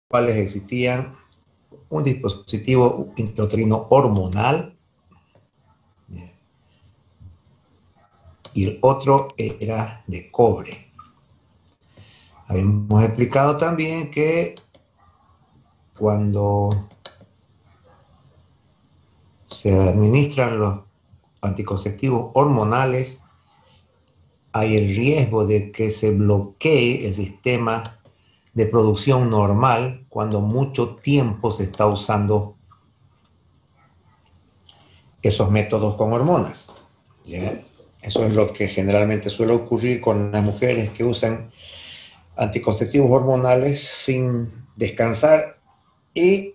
cuales existían un dispositivo intrauterino hormonal y el otro era de cobre. Habíamos explicado también que cuando se administran los anticonceptivos hormonales, hay el riesgo de que se bloquee el sistema de producción normal cuando mucho tiempo se está usando esos métodos con hormonas. ¿Ya? Eso es lo que generalmente suele ocurrir con las mujeres que usan anticonceptivos hormonales sin descansar y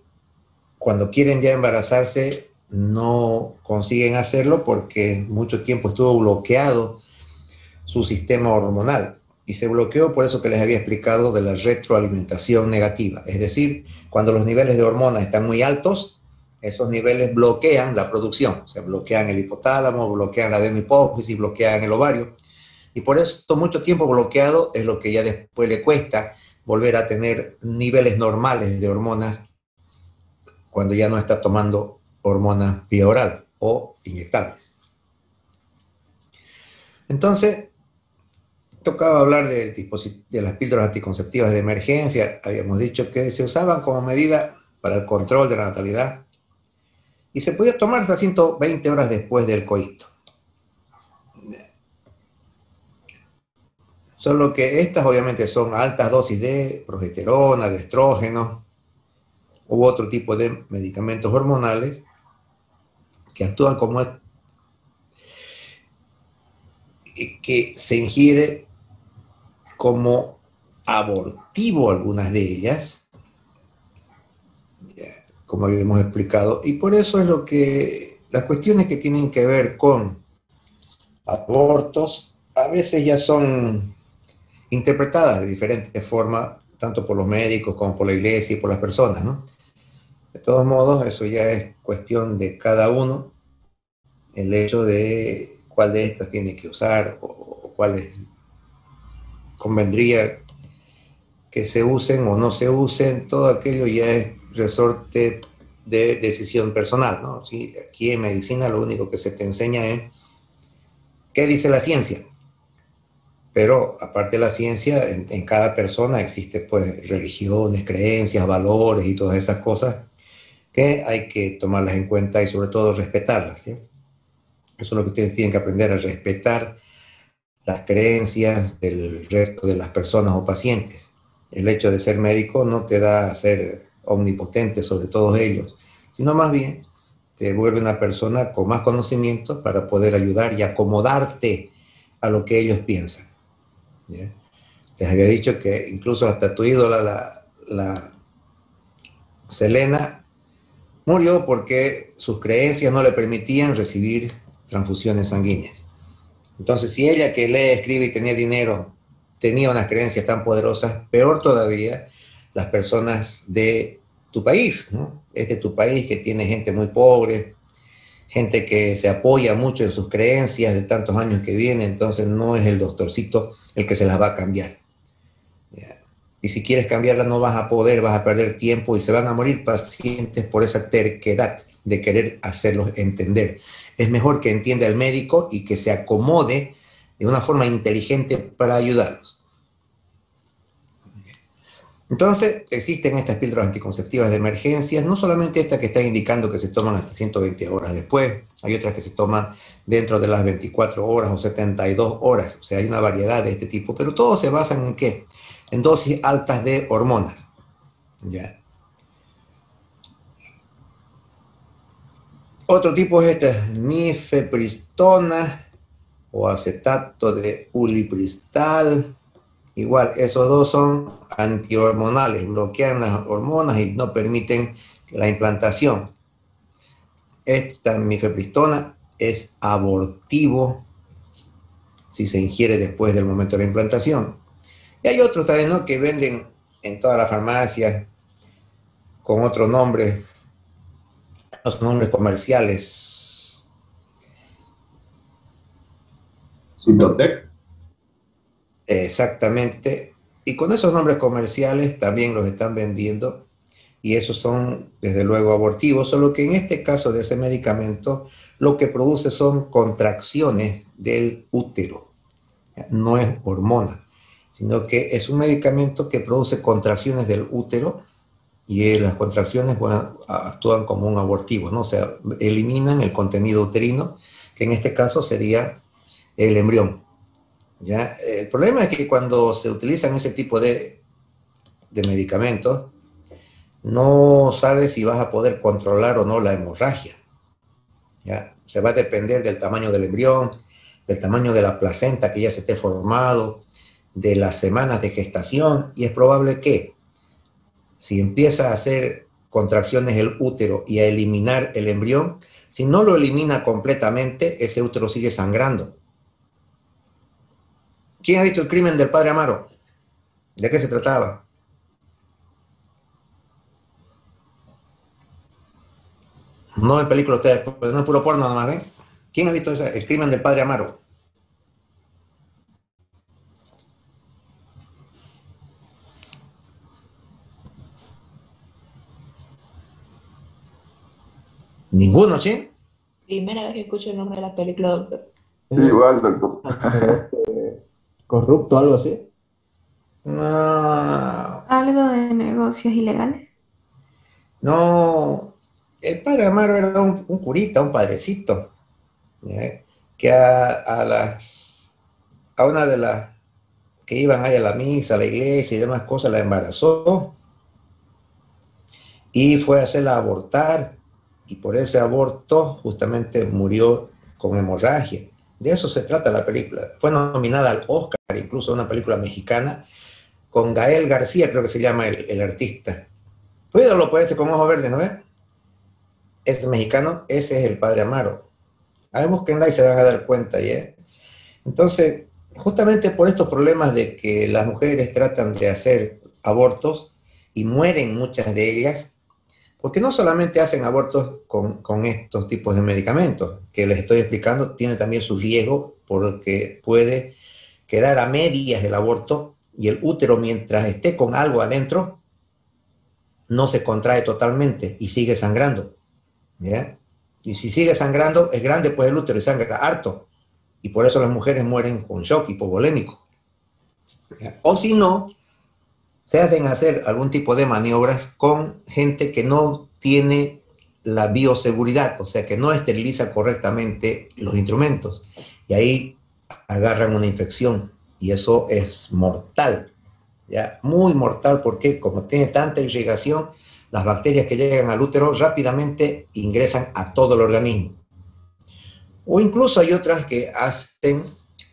cuando quieren ya embarazarse no consiguen hacerlo porque mucho tiempo estuvo bloqueado su sistema hormonal. Y se bloqueó por eso que les había explicado de la retroalimentación negativa. Es decir, cuando los niveles de hormonas están muy altos, esos niveles bloquean la producción. O sea, bloquean el hipotálamo, bloquean la adenohipófisis, bloquean el ovario. Y por eso mucho tiempo bloqueado es lo que ya después le cuesta volver a tener niveles normales de hormonas cuando ya no está tomando hormonas vía oral o inyectables. Entonces, tocaba hablar de las píldoras anticonceptivas de emergencia. Habíamos dicho que se usaban como medida para el control de la natalidad y se podía tomar hasta 120 horas después del coito. Solo que estas obviamente son altas dosis de progesterona, de estrógeno u otro tipo de medicamentos hormonales que actúan como que se ingiere como abortivo algunas de ellas, como habíamos explicado, y por eso es lo que las cuestiones que tienen que ver con abortos a veces ya son interpretadas de diferentes formas, tanto por los médicos como por la iglesia y por las personas, ¿no? De todos modos, eso ya es cuestión de cada uno, el hecho de cuál de estas tiene que usar o cuáles convendría que se usen o no se usen, todo aquello ya es resorte de decisión personal, ¿no? Sí, aquí en medicina lo único que se te enseña es qué dice la ciencia, pero aparte de la ciencia, en cada persona existe pues religiones, creencias, valores y todas esas cosas que hay que tomarlas en cuenta y sobre todo respetarlas, ¿sí? Eso es lo que ustedes tienen que aprender a respetar las creencias del resto de las personas o pacientes. El hecho de ser médico no te da a ser omnipotente sobre todos ellos, sino más bien te vuelve una persona con más conocimiento para poder ayudar y acomodarte a lo que ellos piensan. ¿Ya? Les había dicho que incluso hasta tu ídola, la Selena, murió porque sus creencias no le permitían recibir transfusiones sanguíneas. Entonces, si ella que lee, escribe y tenía dinero, tenía unas creencias tan poderosas, peor todavía las personas de tu país, ¿no? Este es tu país que tiene gente muy pobre, gente que se apoya mucho en sus creencias de tantos años que viene, entonces no es el doctorcito el que se las va a cambiar. ¿Ya? Y si quieres cambiarla no vas a poder, vas a perder tiempo y se van a morir pacientes por esa terquedad de querer hacerlos entender. Es mejor que entienda el médico y que se acomode de una forma inteligente para ayudarlos. Entonces, existen estas píldoras anticonceptivas de emergencias, no solamente estas que están indicando que se toman hasta 120 horas después, hay otras que se toman dentro de las 24 horas o 72 horas, o sea, hay una variedad de este tipo, pero todos se basan en ¿qué? En dosis altas de hormonas. ¿Ya? Otro tipo es esta mifepristona o acetato de ulipristal. Igual, esos dos son antihormonales, bloquean las hormonas y no permiten la implantación. Esta mifepristona es abortivo si se ingiere después del momento de la implantación. Y hay otros también, ¿no?, que venden en todas las farmacias con otro nombre, los nombres comerciales. Sintotec. Exactamente. Y con esos nombres comerciales también los están vendiendo y esos son desde luego abortivos, solo que en este caso de ese medicamento lo que produce son contracciones del útero, no es hormona, sino que es un medicamento que produce contracciones del útero y las contracciones, bueno, actúan como un abortivo, ¿no? O sea, eliminan el contenido uterino, que en este caso sería el embrión. ¿Ya? El problema es que cuando se utilizan ese tipo de medicamentos, no sabes si vas a poder controlar o no la hemorragia. ¿Ya? Se va a depender del tamaño del embrión, del tamaño de la placenta que ya se esté formado, de las semanas de gestación, y es probable que si empieza a hacer contracciones el útero y a eliminar el embrión, si no lo elimina completamente, ese útero sigue sangrando. ¿Quién ha visto el crimen del padre Amaro? ¿De qué se trataba? No en película ustedes, no en puro porno nomás, ¿ven? ¿Quién ha visto el crimen del padre Amaro? Ninguno, ¿sí? Primera vez que escucho el nombre de la película, doctor. Sí, Es igual, doctor. actor corrupto, algo así. No, Algo de negocios ilegales. no. El padre Amaro era un curita, un padrecito, ¿ya? Que a una de las que iban ahí a la misa, a la iglesia y demás cosas, la embarazó y fue a hacerla abortar y por ese aborto justamente murió con hemorragia. De eso se trata la película. Fue nominada al Oscar, incluso una película mexicana, con Gael García, creo que se llama el artista. Tu ídolo puede ser con ojo verde, ¿no ves? Es mexicano, ese es el padre Amaro. Ahí búsquenla y se van a dar cuenta, ¿ya? Entonces, justamente por estos problemas de que las mujeres tratan de hacer abortos y mueren muchas de ellas, porque no solamente hacen abortos con estos tipos de medicamentos, que les estoy explicando, tiene también su riesgo porque puede quedar a medias el aborto y el útero mientras esté con algo adentro no se contrae totalmente y sigue sangrando, ¿ya? Y si sigue sangrando, es grande pues el útero y sangra harto. Y por eso las mujeres mueren con shock hipovolémico. ¿Ya? O si no, se hacen hacer algún tipo de maniobras con gente que no tiene la bioseguridad, o sea, que no esteriliza correctamente los instrumentos. Y ahí agarran una infección y eso es mortal, ¿ya? Muy mortal porque como tiene tanta irrigación, las bacterias que llegan al útero rápidamente ingresan a todo el organismo. O incluso hay otras que hacen,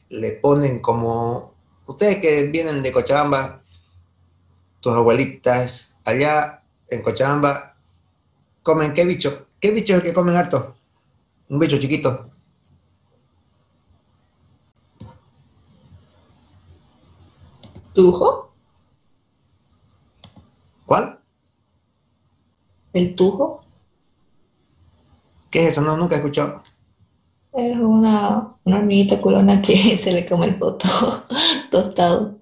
le ponen como, ustedes que vienen de Cochabamba, tus abuelitas, allá en Cochabamba, comen qué bicho. ¿Qué bicho es el que comen harto? Un bicho chiquito. ¿Tujo? ¿Cuál? ¿El tujo? ¿Qué es eso? No, nunca he escuchado. Es una hormiguita culona que se le come el poto tostado.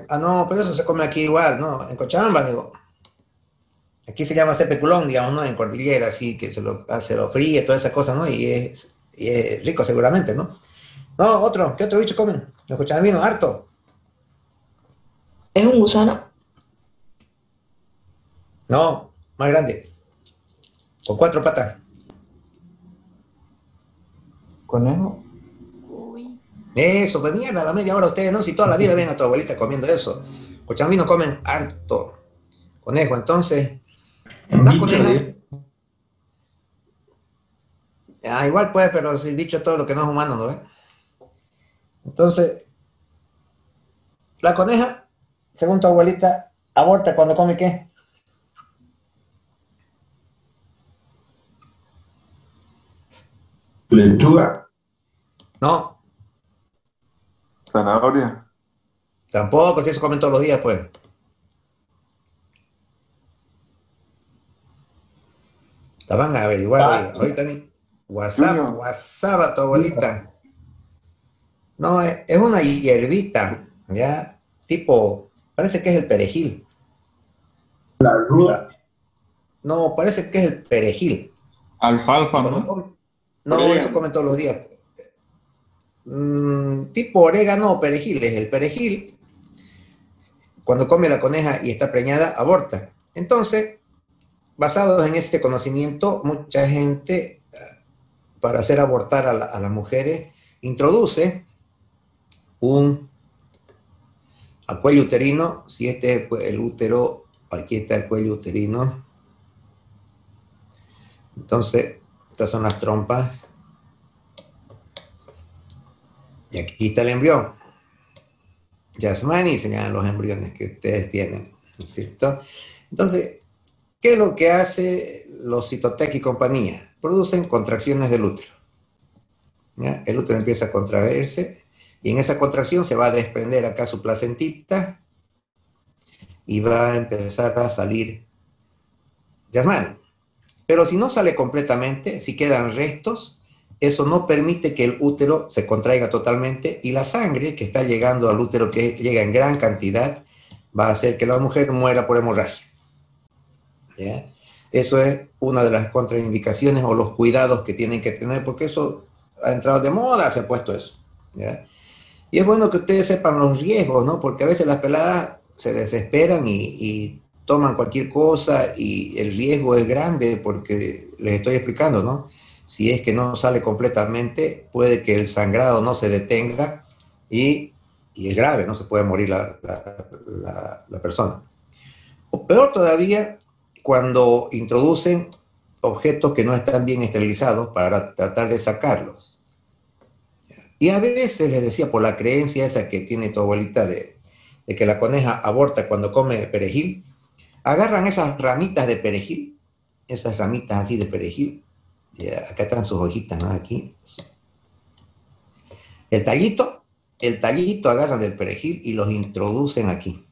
Ah, no, pero eso se come aquí igual, ¿no? En Cochabamba, digo. Aquí se llama cepeculón, digamos, ¿no? En Cordillera, así que se lo fríe, toda esa cosa, ¿no? Y es rico seguramente, ¿no? No, otro, ¿qué otro bicho comen? Los cochabambinos, harto. ¿Es un gusano? No, más grande, con cuatro patas. Conejo. Uy. Eso, pues mierda, a la media hora ustedes, ¿no? Si toda la vida ven a tu abuelita comiendo eso. Cochabambinos comen harto. Conejo, entonces, Un las bicho, conejas, ¿sí? igual pues, pero si bicho es todo lo que no es humano, ¿no ves? Entonces, la coneja, según tu abuelita, aborta cuando come ¿qué? Lechuga, No, zanahoria. tampoco, si eso comen todos los días, pues. La van a averiguar, oye, Pasto. ahorita ni WhatsApp, Chuño. WhatsApp a tu Yuca. abuelita. No, es una hierbita, ¿ya? tipo, parece que es el perejil. La ruda. No, parece que es el perejil. Y Alfalfa, cuando ¿no? come, no, eso Orégano. comen todos los días. Tipo orégano o perejil, es el perejil. Cuando come la coneja y está preñada, aborta. Entonces, basados en este conocimiento, mucha gente, para hacer abortar a las mujeres, introduce un al cuello uterino. Si este es el útero, aquí está el cuello uterino. Entonces, estas son las trompas. Y aquí está el embrión. Yasmani señalan los embriones que ustedes tienen, ¿no es cierto? Entonces, ¿qué es lo que hace los Cytotec y compañía? Producen contracciones del útero. ¿Ya? El útero empieza a contraerse y en esa contracción se va a desprender acá su placentita y va a empezar a salir Yasmani. Pero si no sale completamente, si quedan restos, eso no permite que el útero se contraiga totalmente y la sangre que está llegando al útero, que llega en gran cantidad, va a hacer que la mujer muera por hemorragia. ¿Ya? Eso es una de las contraindicaciones o los cuidados que tienen que tener, porque eso ha entrado de moda, se ha puesto eso. ¿Ya? Y es bueno que ustedes sepan los riesgos, ¿no? Porque a veces las peladas se desesperan y toman cualquier cosa y el riesgo es grande porque les estoy explicando, ¿no? Si es que no sale completamente, puede que el sangrado no se detenga y es grave, ¿no? Se puede morir la persona. O peor todavía, cuando introducen objetos que no están bien esterilizados para tratar de sacarlos. Y a veces les decía, por la creencia esa que tiene tu abuelita de que la coneja aborta cuando come perejil, agarran esas ramitas de perejil, esas ramitas así de perejil, acá están sus hojitas, ¿no? Aquí. El tallito agarran del perejil y los introducen aquí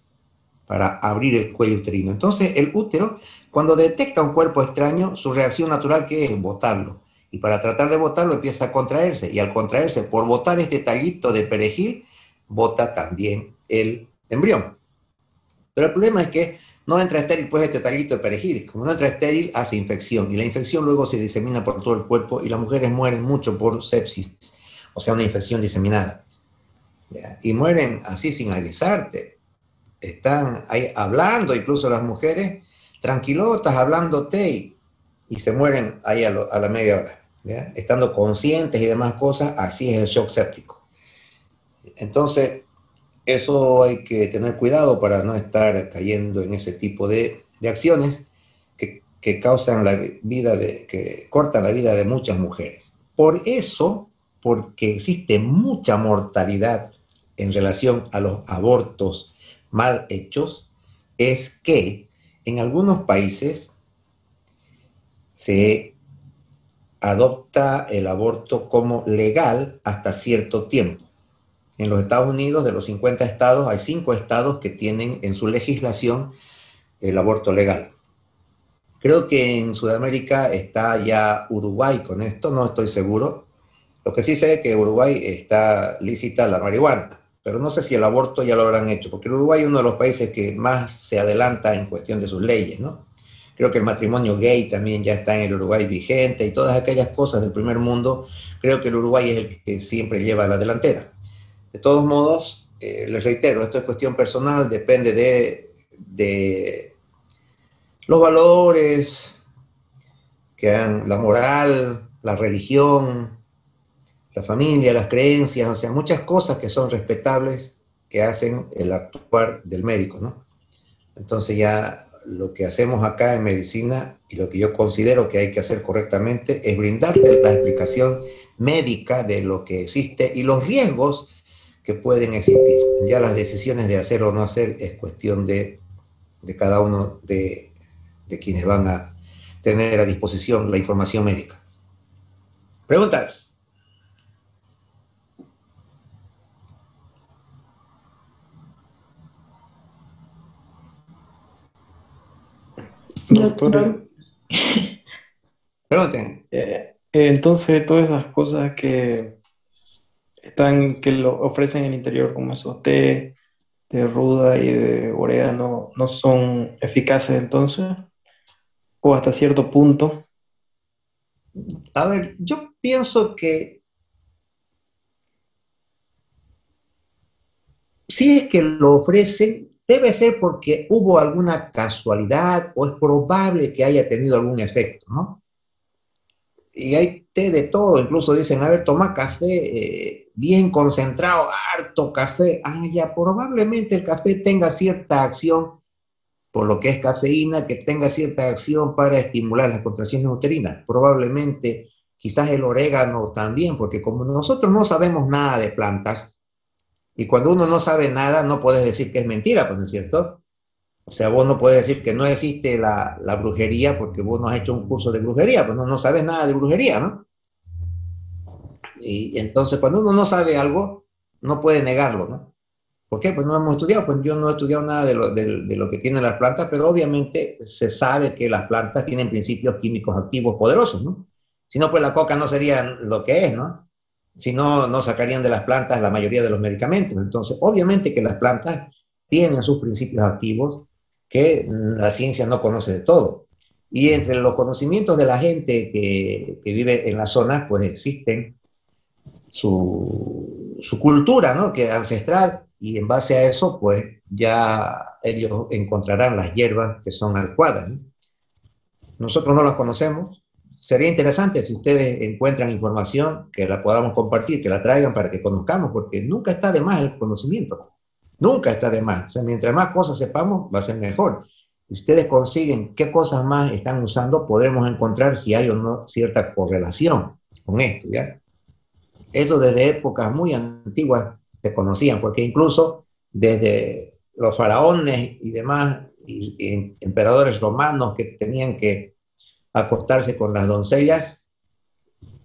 para abrir el cuello uterino. Entonces el útero, cuando detecta un cuerpo extraño, su reacción natural que es botarlo. Y para tratar de botarlo empieza a contraerse. Y al contraerse, por botar este tallito de perejil, bota también el embrión. Pero el problema es que no entra estéril pues este tallito de perejil. Como no entra estéril, hace infección. Y la infección luego se disemina por todo el cuerpo y las mujeres mueren mucho por sepsis. O sea, una infección diseminada. ¿Ya? Y mueren así sin avisarte. Están ahí hablando, incluso las mujeres, tranquilotas, hablándote y se mueren ahí a la media hora. ¿Ya? Estando conscientes y demás cosas, así es el shock séptico. Entonces, eso hay que tener cuidado para no estar cayendo en ese tipo de acciones que causan la vida que cortan la vida de muchas mujeres. Por eso, porque existe mucha mortalidad en relación a los abortos mal hechos, es que en algunos países se adopta el aborto como legal hasta cierto tiempo. En los Estados Unidos, de los 50 estados, hay 5 estados que tienen en su legislación el aborto legal. Creo que en Sudamérica está ya Uruguay con esto, no estoy seguro. Lo que sí sé es que en Uruguay está lícita la marihuana, pero no sé si el aborto ya lo habrán hecho, porque Uruguay es uno de los países que más se adelanta en cuestión de sus leyes, ¿no? Creo que el matrimonio gay también ya está en el Uruguay vigente y todas aquellas cosas del primer mundo, creo que el Uruguay es el que siempre lleva la delantera. De todos modos, les reitero, esto es cuestión personal, depende de los valores, la moral, la religión, la familia, las creencias, o sea, muchas cosas que son respetables que hacen el actuar del médico, ¿no? Entonces ya lo que hacemos acá en medicina y lo que yo considero que hay que hacer correctamente es brindarte la explicación médica de lo que existe y los riesgos que pueden existir. Ya las decisiones de hacer o no hacer es cuestión de cada uno de quienes van a tener a disposición la información médica. ¿Preguntas? Doctor, Pregunten. entonces todas esas cosas que están, que lo ofrecen en el interior, como esos té de ruda y de orégano no son eficaces entonces, o hasta cierto punto. A ver, yo pienso que si es que lo ofrecen, debe ser porque hubo alguna casualidad o es probable que haya tenido algún efecto, ¿no? Y hay té de todo, incluso dicen, a ver, toma café bien concentrado, harto café. Ah, ya, probablemente el café tenga cierta acción, por lo que es cafeína, que tenga cierta acción para estimular las contracciones uterinas. Probablemente, quizás el orégano también, porque como nosotros no sabemos nada de plantas, y cuando uno no sabe nada, no puedes decir que es mentira, pues, ¿no es cierto? O sea, vos no puedes decir que no existe la brujería porque vos no has hecho un curso de brujería, pues no sabes nada de brujería, ¿no? Y entonces, cuando uno no sabe algo, no puede negarlo, ¿no? ¿Por qué? Pues no hemos estudiado, pues yo no he estudiado nada de lo que tienen las plantas, pero obviamente se sabe que las plantas tienen principios químicos activos poderosos, ¿no? Si no, pues la coca no sería lo que es, ¿no? Si no, no sacarían de las plantas la mayoría de los medicamentos. Entonces, obviamente que las plantas tienen sus principios activos que la ciencia no conoce de todo. Y entre los conocimientos de la gente que vive en las zonas, pues existen su cultura, ¿no? Que es ancestral, y en base a eso, pues ya ellos encontrarán las hierbas que son adecuadas, ¿no? Nosotros no las conocemos. Sería interesante si ustedes encuentran información que la podamos compartir, que la traigan para que conozcamos, porque nunca está de más el conocimiento. Nunca está de más. O sea, mientras más cosas sepamos, va a ser mejor. Si ustedes consiguen qué cosas más están usando, podremos encontrar si hay o no cierta correlación con esto, ¿ya? Eso desde épocas muy antiguas se conocían, porque incluso desde los faraones y demás, y emperadores romanos que tenían que acostarse con las doncellas,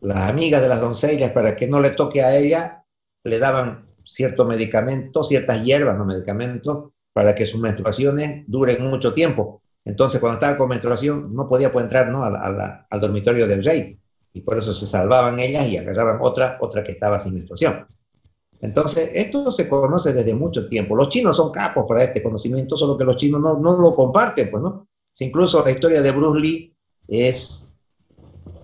las amigas de las doncellas, para que no le toque a ella, le daban cierto medicamento, ciertas hierbas, no medicamentos, para que sus menstruaciones duren mucho tiempo. Entonces, cuando estaba con menstruación, no podía pues, entrar, ¿no? al dormitorio del rey. Y por eso se salvaban ellas y agarraban otra que estaba sin menstruación. Entonces, esto se conoce desde mucho tiempo. Los chinos son capos para este conocimiento, solo que los chinos no lo comparten, pues, ¿no? Si incluso la historia de Bruce Lee es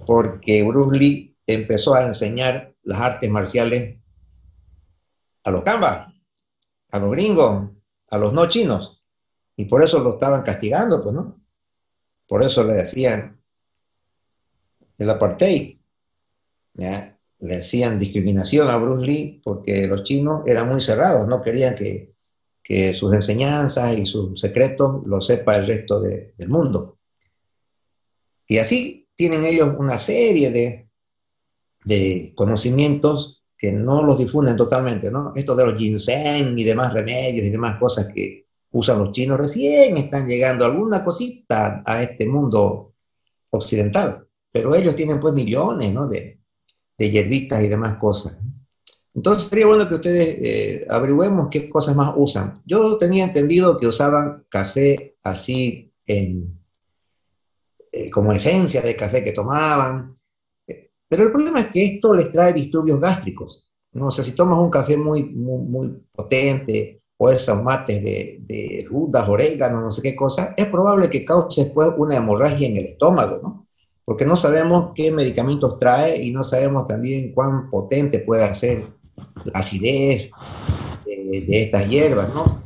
porque Bruce Lee empezó a enseñar las artes marciales a los cambas, a los gringos, a los no chinos, y por eso lo estaban castigando, pues, ¿no? Por eso le hacían el apartheid, ¿ya? Le hacían discriminación a Bruce Lee porque los chinos eran muy cerrados, no querían que sus enseñanzas y sus secretos los sepa el resto del mundo. Y así tienen ellos una serie de conocimientos que no los difunden totalmente, ¿no? Esto de los ginseng y demás remedios y demás cosas que usan los chinos recién están llegando alguna cosita a este mundo occidental, pero ellos tienen pues millones, ¿no? de hierbitas y demás cosas. Entonces sería bueno que ustedes averigüemos qué cosas más usan. Yo tenía entendido que usaban café así como esencia de café que tomaban, pero el problema es que esto les trae disturbios gástricos, ¿no? O sea, si tomas un café muy potente o esos mates de rudas, orégano, no sé qué cosa, es probable que cause después una hemorragia en el estómago, ¿no? Porque no sabemos qué medicamentos trae y no sabemos también cuán potente puede ser la acidez de estas hierbas, ¿no?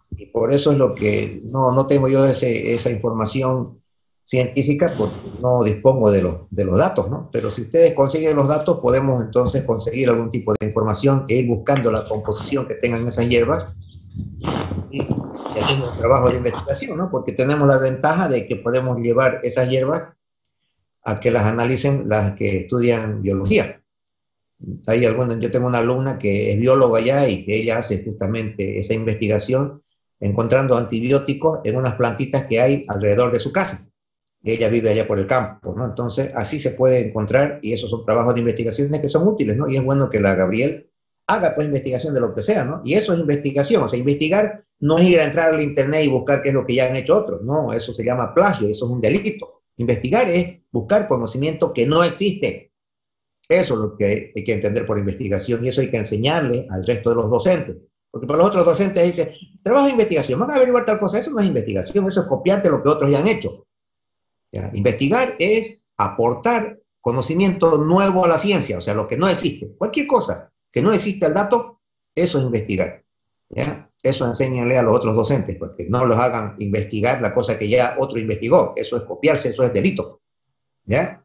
Y por eso es lo que no tengo yo esa información científica porque no dispongo de los datos, ¿no? Pero si ustedes consiguen los datos, podemos entonces conseguir algún tipo de información e ir buscando la composición que tengan esas hierbas y haciendo un trabajo de investigación, ¿no? Porque tenemos la ventaja de que podemos llevar esas hierbas a que las analicen las que estudian biología. Yo tengo una alumna que es bióloga allá y que ella hace justamente esa investigación encontrando antibióticos en unas plantitas que hay alrededor de su casa. Ella vive allá por el campo, ¿no? Entonces, así se puede encontrar y esos son trabajos de investigaciones que son útiles, ¿no? Y es bueno que la Gabriel haga pues investigación de lo que sea, ¿no? Y eso es investigación, o sea, investigar no es ir a entrar al internet y buscar qué es lo que ya han hecho otros, no, eso se llama plagio, eso es un delito. Investigar es buscar conocimiento que no existe. Eso es lo que hay que entender por investigación y eso hay que enseñarle al resto de los docentes. Porque para los otros docentes dicen, trabajo de investigación, van a averiguar tal cosa, eso no es investigación, eso es copiarte lo que otros ya han hecho. ¿Ya? Investigar es aportar conocimiento nuevo a la ciencia, o sea, lo que no existe. Cualquier cosa que no existe al dato, eso es investigar. ¿Ya? Eso enséñenle a los otros docentes, porque no los hagan investigar la cosa que ya otro investigó. Eso es copiarse, eso es delito. ¿Ya?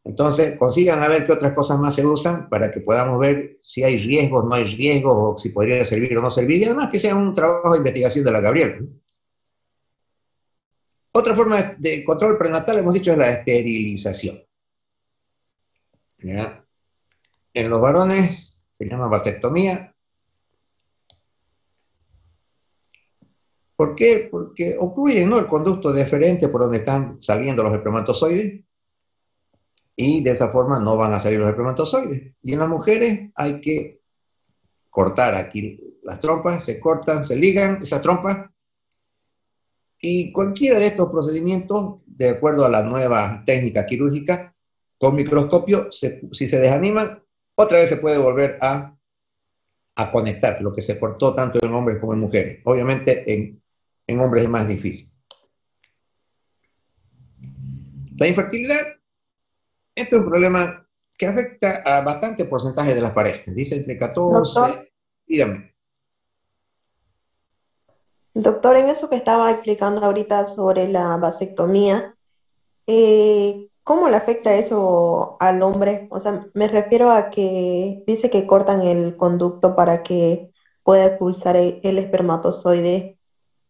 Entonces, consigan a ver qué otras cosas más se usan para que podamos ver si hay riesgos, no hay riesgos, o si podría servir o no servir, y además que sea un trabajo de investigación de la Gabriel. Otra forma de control prenatal, hemos dicho, es la esterilización. ¿Ya? En los varones se llama vasectomía. ¿Por qué? Porque ocluye, ¿no?, el conducto deferente por donde están saliendo los espermatozoides, y de esa forma no van a salir los espermatozoides. Y en las mujeres hay que cortar aquí las trompas, se cortan, se ligan esas trompas, y cualquiera de estos procedimientos, de acuerdo a la nueva técnica quirúrgica, con microscopio, si se desaniman, otra vez se puede volver a conectar lo que se cortó tanto en hombres como en mujeres. Obviamente en hombres es más difícil. La infertilidad, este es un problema que afecta a bastante porcentaje de las parejas. Dice entre 14, Doctor, dígame. doctor, en eso que estaba explicando ahorita sobre la vasectomía, ¿cómo le afecta eso al hombre? O sea, me refiero a que dice que cortan el conducto para que pueda expulsar el espermatozoide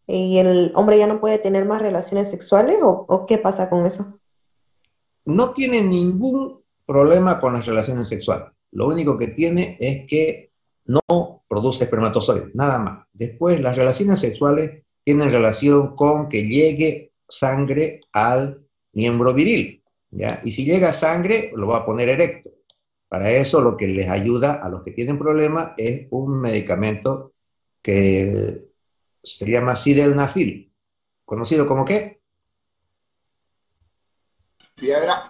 y el hombre ya no puede tener más relaciones sexuales o ¿qué pasa con eso? No tiene ningún problema con las relaciones sexuales. Lo único que tiene es que no produce espermatozoides, nada más. Después, las relaciones sexuales tienen relación con que llegue sangre al miembro viril, ¿ya? Y si llega sangre, lo va a poner erecto. Para eso, lo que les ayuda a los que tienen problemas es un medicamento que se llama sildenafil, conocido como ¿qué? Piedra.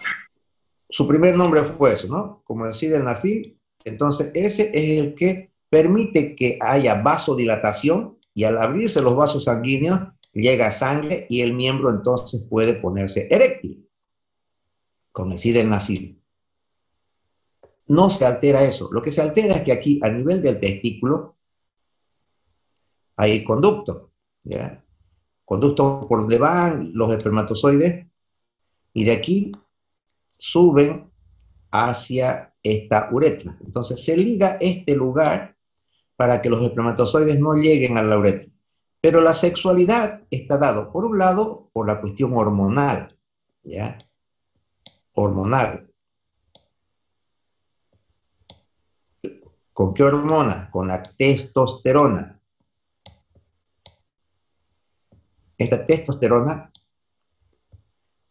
Su primer nombre fue eso, ¿no? Como el sildenafil. Entonces, ese es el que permite que haya vasodilatación, y al abrirse los vasos sanguíneos, llega sangre y el miembro entonces puede ponerse eréctil con el sildenafil. No se altera eso. Lo que se altera es que aquí, a nivel del testículo, hay conductos, ¿ya? Conductos por donde van los espermatozoides, y de aquí suben hacia esta uretra. Entonces se liga este lugar para que los espermatozoides no lleguen a la uretra. Pero la sexualidad está dado, por un lado, por la cuestión hormonal, ¿ya? Hormonal. ¿Con qué hormona? Con la testosterona. Esta testosterona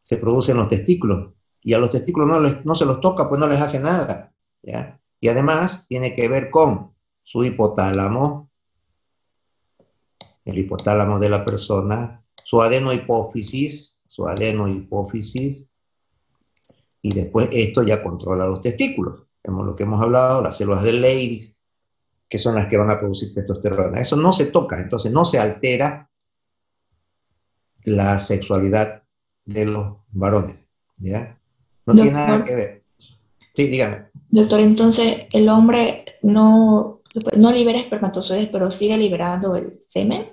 se produce en los testículos, y a los testículos no se los toca, pues no les hace nada, ¿ya? Y además tiene que ver con su hipotálamo, el hipotálamo de la persona, su adenohipófisis, y después esto ya controla los testículos. Vemos lo que hemos hablado, las células de Leydig, que son las que van a producir testosterona. Eso no se toca, entonces no se altera la sexualidad de los varones, ¿ya? No tiene nada que ver. Sí, dígame. Doctor, entonces el hombre no libera espermatozoides, pero sigue liberando el semen.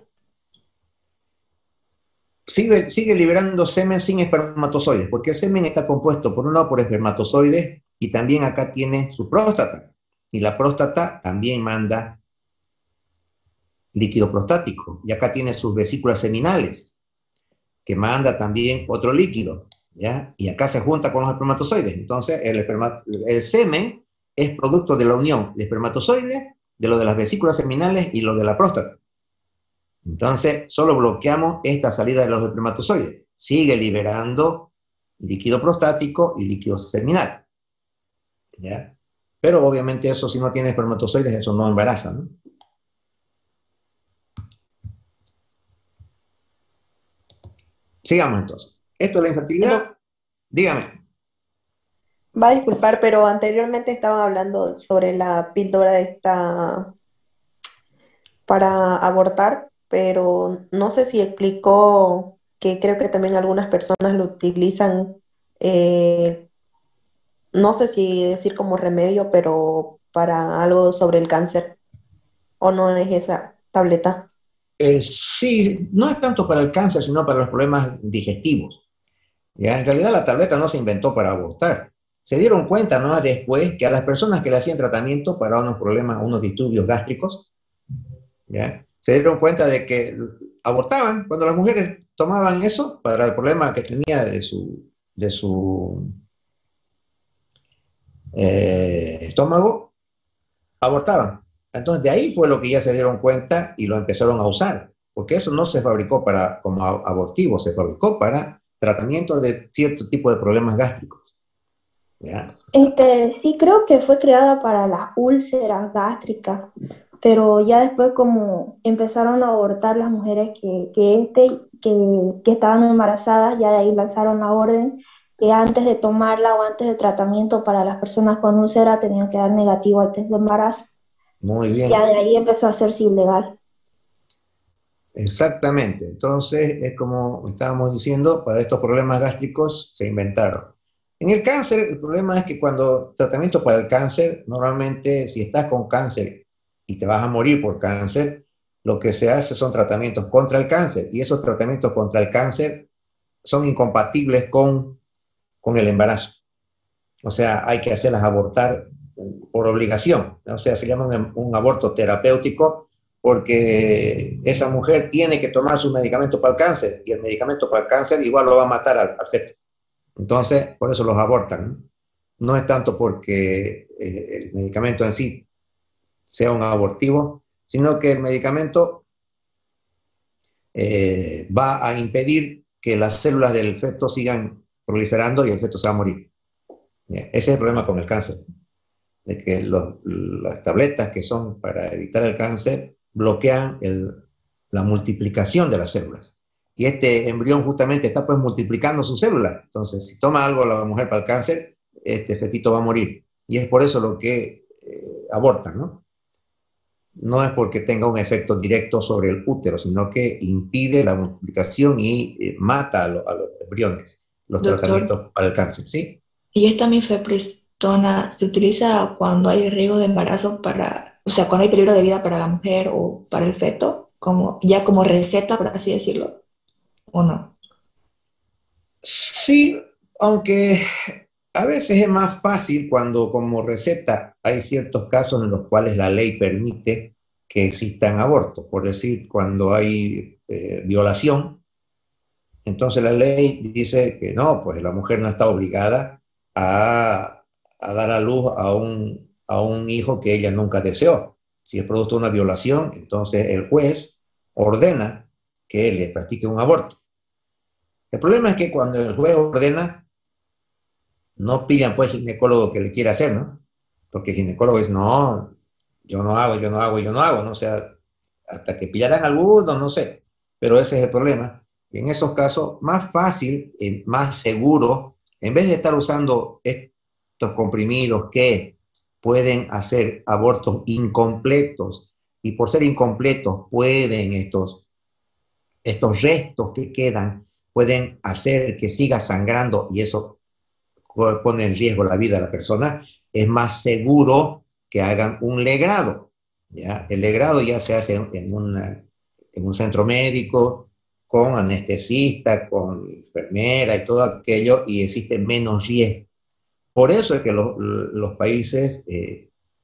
Sigue liberando semen sin espermatozoides, porque el semen está compuesto por un lado por espermatozoides, y también acá tiene su próstata, y la próstata también manda líquido prostático, y acá tiene sus vesículas seminales, que manda también otro líquido, ¿ya? Y acá se junta con los espermatozoides. Entonces el semen es producto de la unión de espermatozoides, de lo de las vesículas seminales y lo de la próstata. Entonces solo bloqueamos esta salida de los espermatozoides. Sigue liberando líquido prostático y líquido seminal, ¿ya? Pero obviamente eso, si no tiene espermatozoides, eso no embaraza, ¿no? Sigamos entonces. Esto es la infertilidad. Dígame. Va a disculpar, pero anteriormente estaban hablando sobre la píldora de esta para abortar, pero no sé si explicó que creo que también algunas personas lo utilizan, eh, no sé si decir como remedio, pero para algo sobre el cáncer, o no es esa tableta. Sí, no es tanto para el cáncer, sino para los problemas digestivos. ¿Ya? En realidad la tableta no se inventó para abortar. Se dieron cuenta, ¿no?, después que a las personas que le hacían tratamiento para unos problemas, unos disturbios gástricos, ¿ya?, se dieron cuenta de que abortaban cuando las mujeres tomaban eso para el problema que tenía de su estómago, abortaban. Entonces de ahí fue lo que ya se dieron cuenta y lo empezaron a usar, porque eso no se fabricó para como abortivo, se fabricó para tratamiento de cierto tipo de problemas gástricos. ¿Ya? Sí, creo que fue creada para las úlceras gástricas, pero ya después como empezaron a abortar las mujeres que estaban embarazadas, ya de ahí lanzaron la orden que antes de tomarla o antes del tratamiento para las personas con úlcera tenían que dar negativo al test de embarazo. Muy Ya bien, de ahí empezó a hacerse ilegal. exactamente. Entonces, es como estábamos diciendo, para estos problemas gástricos se inventaron. En el cáncer, el problema es que cuando tratamiento para el cáncer, normalmente si estás con cáncer y te vas a morir por cáncer, lo que se hace son tratamientos contra el cáncer y esos tratamientos contra el cáncer son incompatibles con el embarazo. O sea, hay que hacerlas abortar por obligación. O sea, se llama un aborto terapéutico porque esa mujer tiene que tomar su medicamento para el cáncer y el medicamento para el cáncer igual lo va a matar al feto. Entonces, por eso los abortan. No es tanto porque el medicamento en sí sea un abortivo, sino que el medicamento va a impedir que las células del feto sigan proliferando y el feto se va a morir. Ese es el problema con el cáncer, de que las tabletas que son para evitar el cáncer bloquean la multiplicación de las células. Y este embrión justamente está pues multiplicando sus células. Entonces, si toma algo la mujer para el cáncer, este fetito va a morir. Y es por eso lo que abortan, ¿no? No es porque tenga un efecto directo sobre el útero, sino que impide la multiplicación y mata a los embriones, los Doctor, tratamientos para el cáncer, ¿sí? y esta mifepristona se utiliza cuando hay riesgo de embarazo para, o sea, cuando hay peligro de vida para la mujer o para el feto, como, ya como receta, por así decirlo, ¿o no? Sí, aunque a veces es más fácil cuando como receta hay ciertos casos en los cuales la ley permite que existan abortos. Por decir, cuando hay violación, entonces la ley dice que no, pues la mujer no está obligada a dar a luz a un hijo que ella nunca deseó. Si es producto de una violación, entonces el juez ordena que le practique un aborto. El problema es que cuando el juez ordena, no pillan pues ginecólogo que le quiera hacer, ¿no? Porque el ginecólogo dice, no, yo no hago, yo no hago, yo no hago, ¿no? O sea, hasta que pillarán algunos, no sé. Pero ese es el problema. Y en esos casos, más fácil, más seguro, en vez de estar usando estos comprimidos que pueden hacer abortos incompletos, y por ser incompletos pueden estos restos que quedan, pueden hacer que siga sangrando y eso pone en riesgo la vida de la persona, es más seguro que hagan un legrado. ¿Ya? El legrado ya se hace en un centro médico, con anestesista, con enfermera y todo aquello, y existe menos riesgo. Por eso es que los países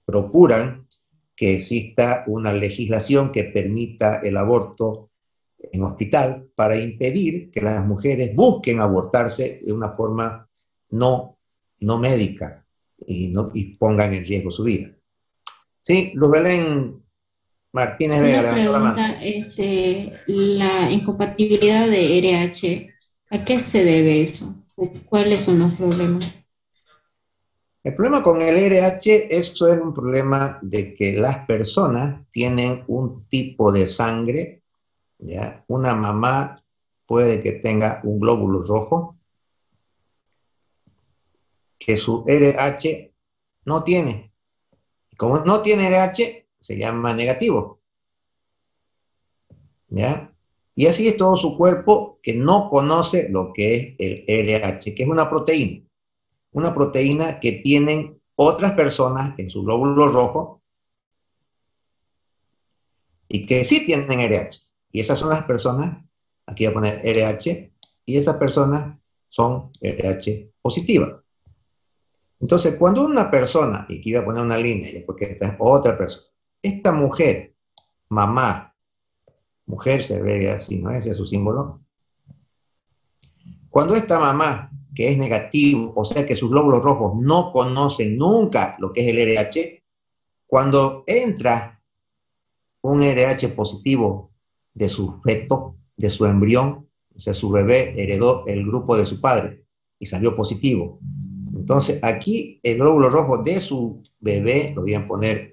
procuran que exista una legislación que permita el aborto en hospital para impedir que las mujeres busquen abortarse de una forma no, no médica y pongan en riesgo su vida. Sí, Luz Belén Martínez Vega Una levantó la mano. pregunta, la incompatibilidad de RH, ¿a qué se debe eso? ¿O cuáles son los problemas? El problema con el RH, eso es un problema de que las personas tienen un tipo de sangre, ¿ya? Una mamá puede que tenga un glóbulo rojo que su RH no tiene. Como no tiene RH, se llama negativo. ¿ya? Y así es todo su cuerpo que no conoce lo que es el RH, que es una proteína que tienen otras personas en su glóbulo rojo y que sí tienen RH. Y esas son las personas, aquí voy a poner RH, y esas personas son RH positivas. Entonces, cuando una persona, y aquí voy a poner una línea, porque esta es otra persona, esta mujer, mamá, mujer se ve así, ¿no? Ese es su símbolo. Cuando esta mamá, que es negativo, o sea que sus glóbulos rojos no conocen nunca lo que es el RH, cuando entra un RH positivo de su feto, de su embrión, o sea, su bebé heredó el grupo de su padre y salió positivo. Entonces, aquí el glóbulo rojo de su bebé, lo voy a poner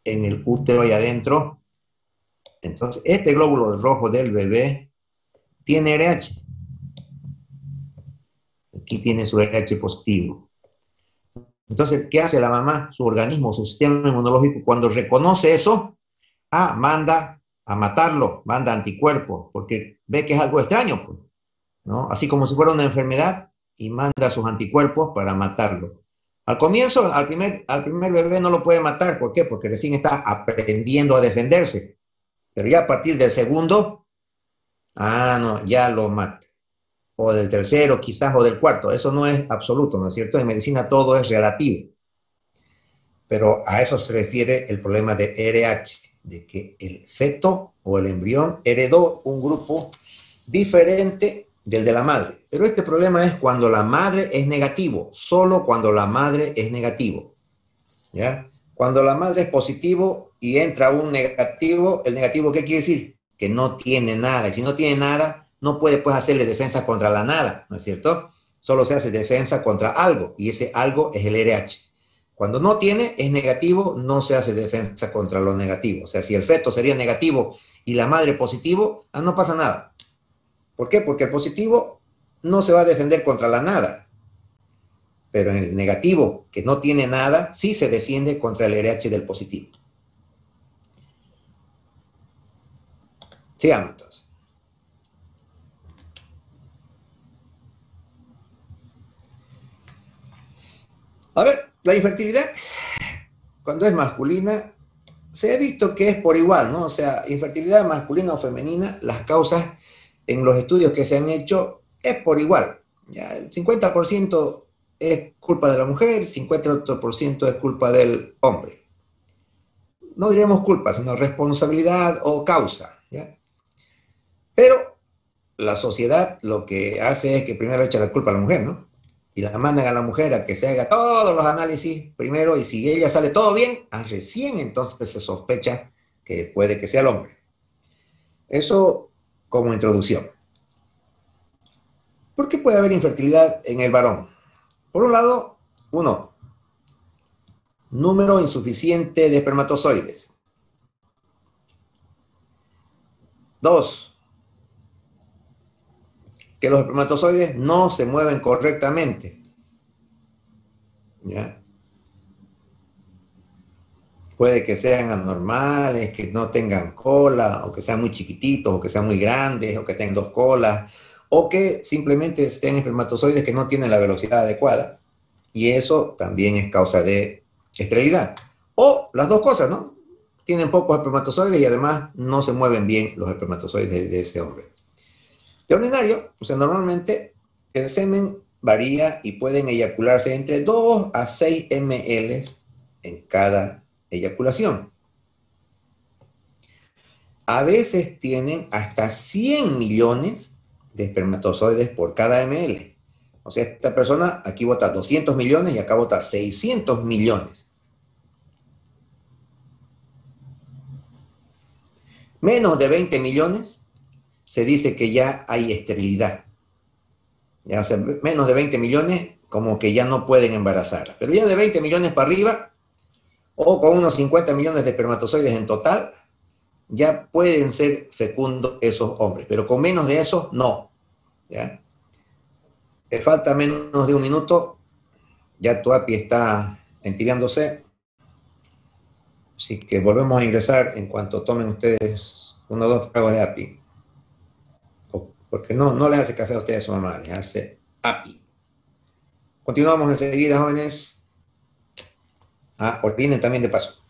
en el útero ahí adentro. Entonces, este glóbulo rojo del bebé tiene RH. Aquí tiene su RH positivo. Entonces, ¿qué hace la mamá? Su organismo, su sistema inmunológico, cuando reconoce eso, manda a matarlo, manda anticuerpos, porque ve que es algo extraño, pues, ¿no? Así como si fuera una enfermedad, y manda sus anticuerpos para matarlo. Al comienzo, al primer bebé no lo puede matar. ¿Por qué? Porque recién está aprendiendo a defenderse. Pero ya a partir del segundo, no, ya lo mata. O del tercero, quizás, o del cuarto. Eso no es absoluto, ¿no es cierto? En medicina todo es relativo. Pero a eso se refiere el problema de RH, de que el feto o el embrión heredó un grupo diferente del de la madre. Pero este problema es cuando la madre es negativo, solo cuando la madre es negativo, ¿ya? Cuando la madre es positivo y entra un negativo, ¿el negativo qué quiere decir? Que no tiene nada. Y si no tiene nada, no puede pues hacerle defensa contra la nada, ¿no es cierto? Solo se hace defensa contra algo, y ese algo es el RH. Cuando no tiene, es negativo, no se hace defensa contra lo negativo. O sea, si el feto sería negativo y la madre positivo, no pasa nada. ¿Por qué? Porque el positivo no se va a defender contra la nada. Pero en el negativo, que no tiene nada, sí se defiende contra el RH del positivo. Sigamos entonces. A ver, la infertilidad, cuando es masculina, se ha visto que es por igual, ¿no? O sea, infertilidad masculina o femenina, las causas en los estudios que se han hecho es por igual. Ya, el 50% es culpa de la mujer, 50% es culpa del hombre. No diremos culpa, sino responsabilidad o causa, ¿ya? Pero la sociedad lo que hace es que primero echa la culpa a la mujer, ¿no? Y la mandan a la mujer a que se haga todos los análisis primero, y si ella sale todo bien, recién entonces se sospecha que puede que sea el hombre. Eso como introducción. ¿Por qué puede haber infertilidad en el varón? Por un lado, número insuficiente de espermatozoides. 2, que los espermatozoides no se mueven correctamente, ¿ya? Puede que sean anormales, que no tengan cola, o que sean muy chiquititos, o que sean muy grandes, o que tengan 2 colas, o que simplemente sean espermatozoides que no tienen la velocidad adecuada, y eso también es causa de esterilidad. O las dos cosas, ¿no? Tienen pocos espermatozoides y además no se mueven bien los espermatozoides de ese hombre. De ordinario, o sea, normalmente el semen varía y pueden eyacularse entre 2 a 6 ml en cada eyaculación. A veces tienen hasta 100 millones de espermatozoides por cada ml. O sea, esta persona aquí bota 200 millones y acá bota 600 millones. Menos de 20 millones se dice que ya hay esterilidad. Ya, o sea, menos de 20 millones como que ya no pueden embarazar. Pero ya de 20 millones para arriba, o con unos 50 millones de espermatozoides en total, ya pueden ser fecundos esos hombres. Pero con menos de eso, no. ¿Ya? Falta menos de un minuto. Ya tu API está entibiándose. Así que volvemos a ingresar en cuanto tomen ustedes 1 o 2 tragos de API. Porque no les hace café a ustedes a su mamá, les hace API. Continuamos enseguida, jóvenes. Orinen también de paso.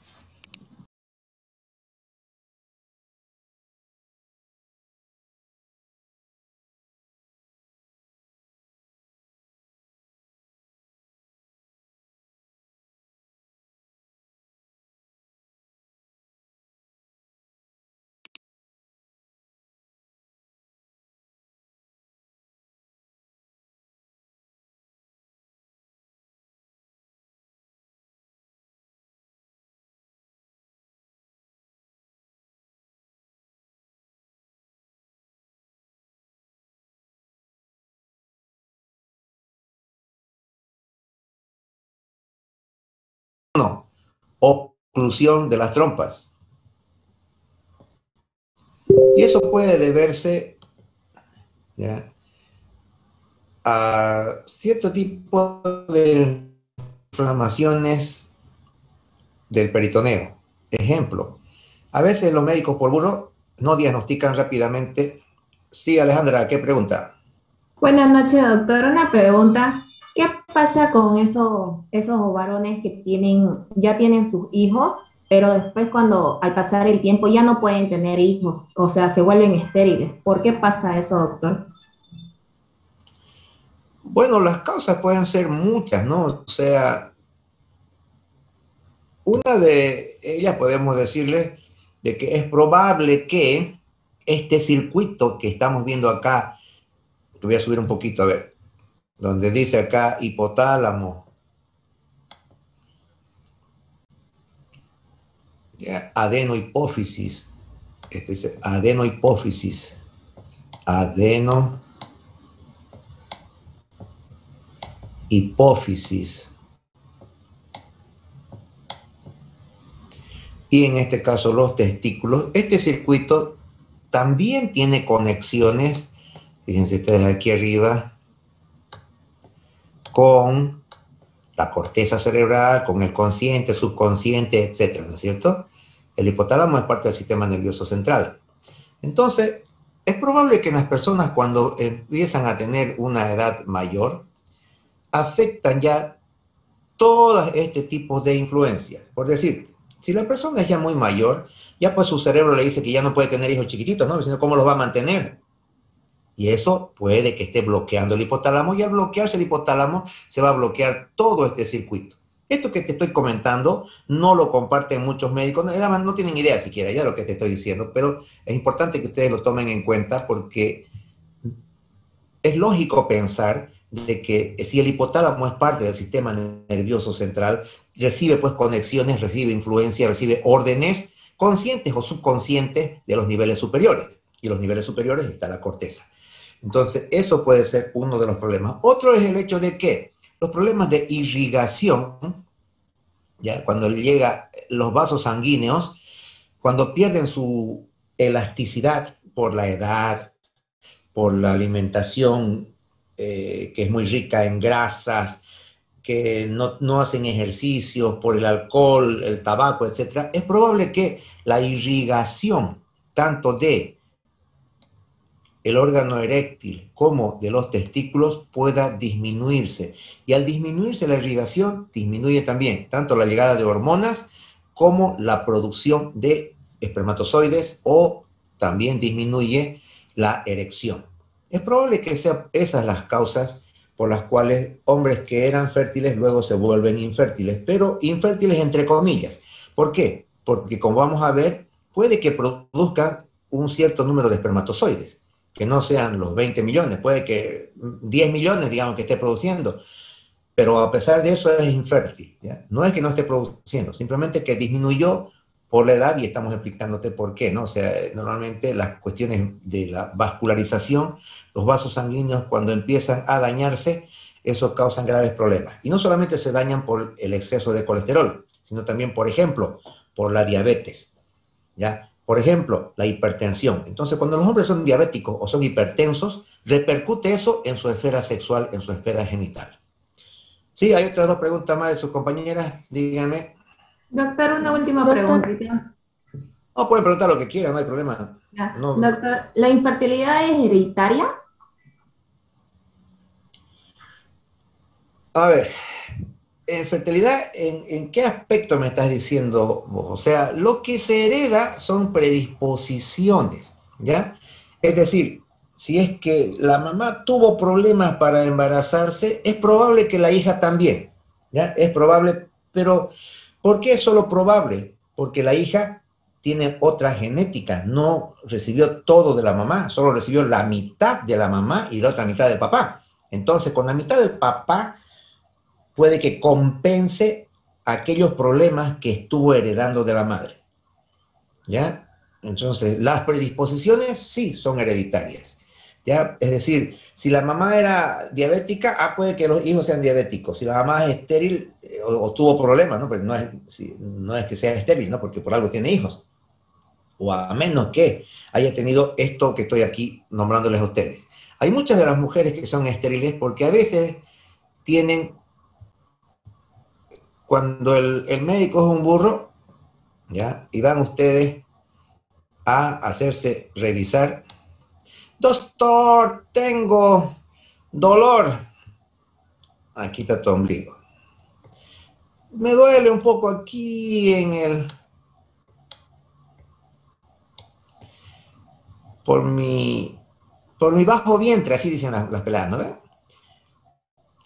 Oclusión de las trompas. Y eso puede deberse, ¿ya?, a cierto tipo de inflamaciones del peritoneo. Ejemplo, a veces los médicos por burro no diagnostican rápidamente. Sí, Alejandra, ¿qué pregunta? Buenas noches, doctor. Una pregunta. ¿Qué pasa con esos varones que ya tienen sus hijos, pero después cuando al pasar el tiempo ya no pueden tener hijos? O sea, se vuelven estériles. ¿Por qué pasa eso, doctor? Bueno, las causas pueden ser muchas, ¿no? O sea, una de ellas podemos decirles de que es probable que este circuito que estamos viendo acá, te voy a subir un poquito a ver, donde dice acá hipotálamo, ya, adenohipófisis, esto dice adenohipófisis, adenohipófisis, y en este caso los testículos. Este circuito también tiene conexiones, fíjense ustedes aquí arriba, con la corteza cerebral, con el consciente, subconsciente, etcétera, ¿no es cierto? El hipotálamo es parte del sistema nervioso central. Entonces, es probable que en las personas cuando empiezan a tener una edad mayor, afectan ya todo este tipo de influencias. Por decir, si la persona es ya muy mayor, ya pues su cerebro le dice que ya no puede tener hijos chiquititos, ¿no? Sino cómo los va a mantener. Y eso puede que esté bloqueando el hipotálamo, y al bloquearse el hipotálamo se va a bloquear todo este circuito. Esto que te estoy comentando no lo comparten muchos médicos, además no tienen idea siquiera ya de lo que te estoy diciendo, pero es importante que ustedes lo tomen en cuenta porque es lógico pensar de que si el hipotálamo es parte del sistema nervioso central, recibe pues conexiones, recibe influencia, recibe órdenes conscientes o subconscientes de los niveles superiores. Y en los niveles superiores está la corteza. Entonces, eso puede ser uno de los problemas. Otro es el hecho de que los problemas de irrigación, ya cuando llegan los vasos sanguíneos, cuando pierden su elasticidad por la edad, por la alimentación que es muy rica en grasas, que no hacen ejercicio, por el alcohol, el tabaco, etc., es probable que la irrigación, tanto de el órgano eréctil como de los testículos, pueda disminuirse. Y al disminuirse la irrigación, disminuye también tanto la llegada de hormonas como la producción de espermatozoides, o también disminuye la erección. Es probable que sean esas las causas por las cuales hombres que eran fértiles luego se vuelven infértiles, pero infértiles entre comillas. ¿Por qué? Porque, como vamos a ver, puede que produzcan un cierto número de espermatozoides, que no sean los 20 millones, puede que 10 millones, digamos, que esté produciendo, pero a pesar de eso es infértil, ¿ya? No es que no esté produciendo, simplemente que disminuyó por la edad, y estamos explicándote por qué, ¿no? O sea, normalmente las cuestiones de la vascularización, los vasos sanguíneos cuando empiezan a dañarse, eso causan graves problemas. Y no solamente se dañan por el exceso de colesterol, sino también, por ejemplo, por la diabetes, ¿ya? Por ejemplo, la hipertensión. Entonces, cuando los hombres son diabéticos o son hipertensos, repercute eso en su esfera sexual, en su esfera genital. Sí, hay otras dos preguntas más de sus compañeras, dígame. Doctor, una última Doctor, preguntita. No, pueden preguntar lo que quieran, no hay problema. Ya. No, Doctor, ¿la infertilidad es hereditaria? a ver, en fertilidad, ¿en qué aspecto me estás diciendo vos? O sea, lo que se hereda son predisposiciones, ¿ya? Es decir, si es que la mamá tuvo problemas para embarazarse, es probable que la hija también, ¿ya? Es probable, pero ¿por qué es solo probable? Porque la hija tiene otra genética, no recibió todo de la mamá, solo recibió la mitad de la mamá y la otra mitad del papá. Entonces, con la mitad del papá puede que compense aquellos problemas que estuvo heredando de la madre, ¿ya? Entonces, las predisposiciones sí son hereditarias, ¿ya? Es decir, si la mamá era diabética, puede que los hijos sean diabéticos. Si la mamá es estéril o tuvo problemas, ¿no? Porque no es que sea estéril, ¿no? Porque por algo tiene hijos. O a menos que haya tenido esto que estoy aquí nombrándoles a ustedes. Hay muchas de las mujeres que son estériles porque a veces tienen, cuando el médico es un burro, ¿ya? Y van ustedes a hacerse revisar. Doctor, tengo dolor. Aquí está tu ombligo. Me duele un poco aquí por mi bajo vientre, así dicen las peladas, ¿no ven?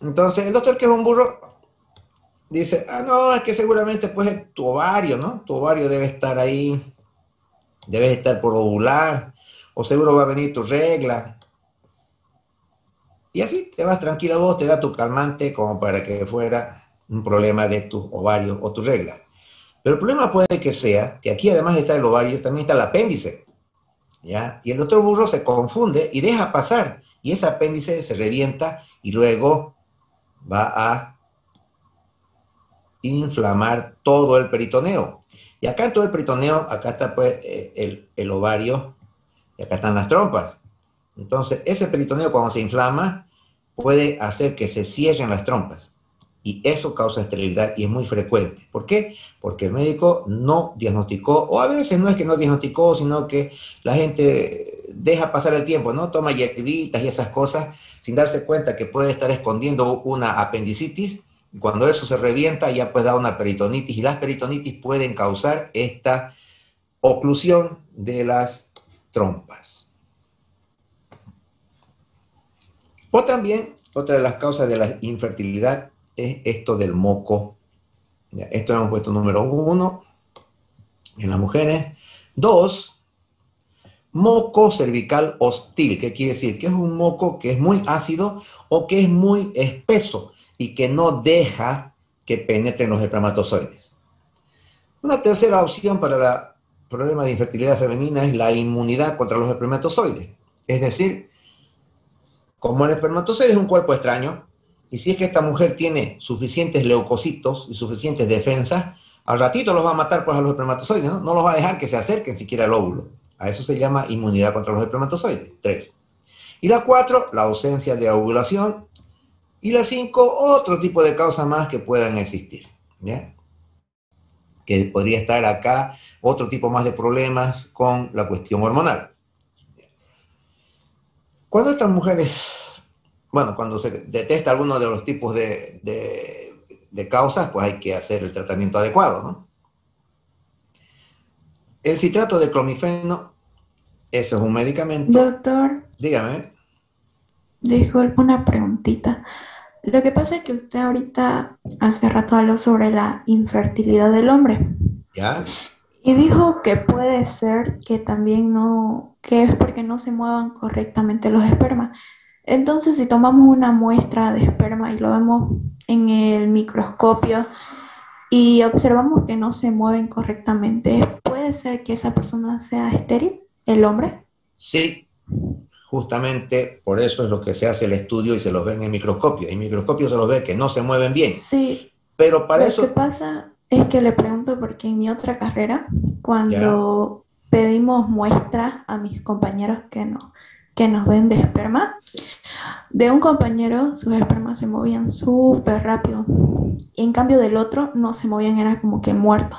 Entonces, el doctor, que es un burro, dice, no, es que seguramente pues es tu ovario, ¿no? Tu ovario debe estar ahí, debes estar por ovular, o seguro va a venir tu regla. Y así te vas tranquila vos, te da tu calmante como para que fuera un problema de tus ovarios o tu regla. Pero el problema puede que sea que aquí, además de estar el ovario, también está el apéndice, ¿ya? Y el doctor burro se confunde y deja pasar, y ese apéndice se revienta y luego va a inflamar todo el peritoneo. Y acá en todo el peritoneo, acá está pues el ovario, y acá están las trompas. Entonces, ese peritoneo, cuando se inflama, puede hacer que se cierren las trompas. Y eso causa esterilidad y es muy frecuente. ¿Por qué? Porque el médico no diagnosticó, o a veces no es que no diagnosticó, sino que la gente deja pasar el tiempo, ¿no? Toma hierbitas y esas cosas sin darse cuenta que puede estar escondiendo una apendicitis. Y cuando eso se revienta, ya puede dar una peritonitis. Y las peritonitis pueden causar esta oclusión de las trompas. O también, otra de las causas de la infertilidad es esto del moco. Ya, esto hemos puesto número 1 en las mujeres. 2, moco cervical hostil. ¿Qué quiere decir? Que es un moco que es muy ácido o que es muy espeso y que no deja que penetren los espermatozoides. Una tercera opción para el problema de infertilidad femenina es la inmunidad contra los espermatozoides. Es decir, como el espermatozoide es un cuerpo extraño, y si es que esta mujer tiene suficientes leucocitos y suficientes defensas, al ratito los va a matar pues a los espermatozoides, ¿no? No los va a dejar que se acerquen siquiera al óvulo. A eso se llama inmunidad contra los espermatozoides. 3. Y la 4, la ausencia de ovulación. Y la 5, otro tipo de causas más que puedan existir, ¿ya? Que podría estar acá otro tipo más de problemas con la cuestión hormonal. Cuando estas mujeres, bueno, cuando se detecta alguno de los tipos de causas, pues hay que hacer el tratamiento adecuado, ¿no? El citrato de clomifeno, eso es un medicamento. Doctor, Dígame. disculpe una preguntita. Lo que pasa es que usted ahorita hace rato habló sobre la infertilidad del hombre ¿Ya? y dijo que puede ser que también no, que es porque no se muevan correctamente los espermas. Entonces, si tomamos una muestra de esperma y lo vemos en el microscopio y observamos que no se mueven correctamente, ¿puede ser que esa persona sea estéril, el hombre? Sí, justamente por eso es lo que se hace el estudio y se los ve en el microscopio. En el microscopio se los ve que no se mueven bien. Sí, Pero para lo que eso... pasa es que le pregunto porque en mi otra carrera, ¿Ya? cuando pedimos muestras a mis compañeros que nos den de esperma, de un compañero sus espermas se movían súper rápido y en cambio del otro no se movían, era como que muerto.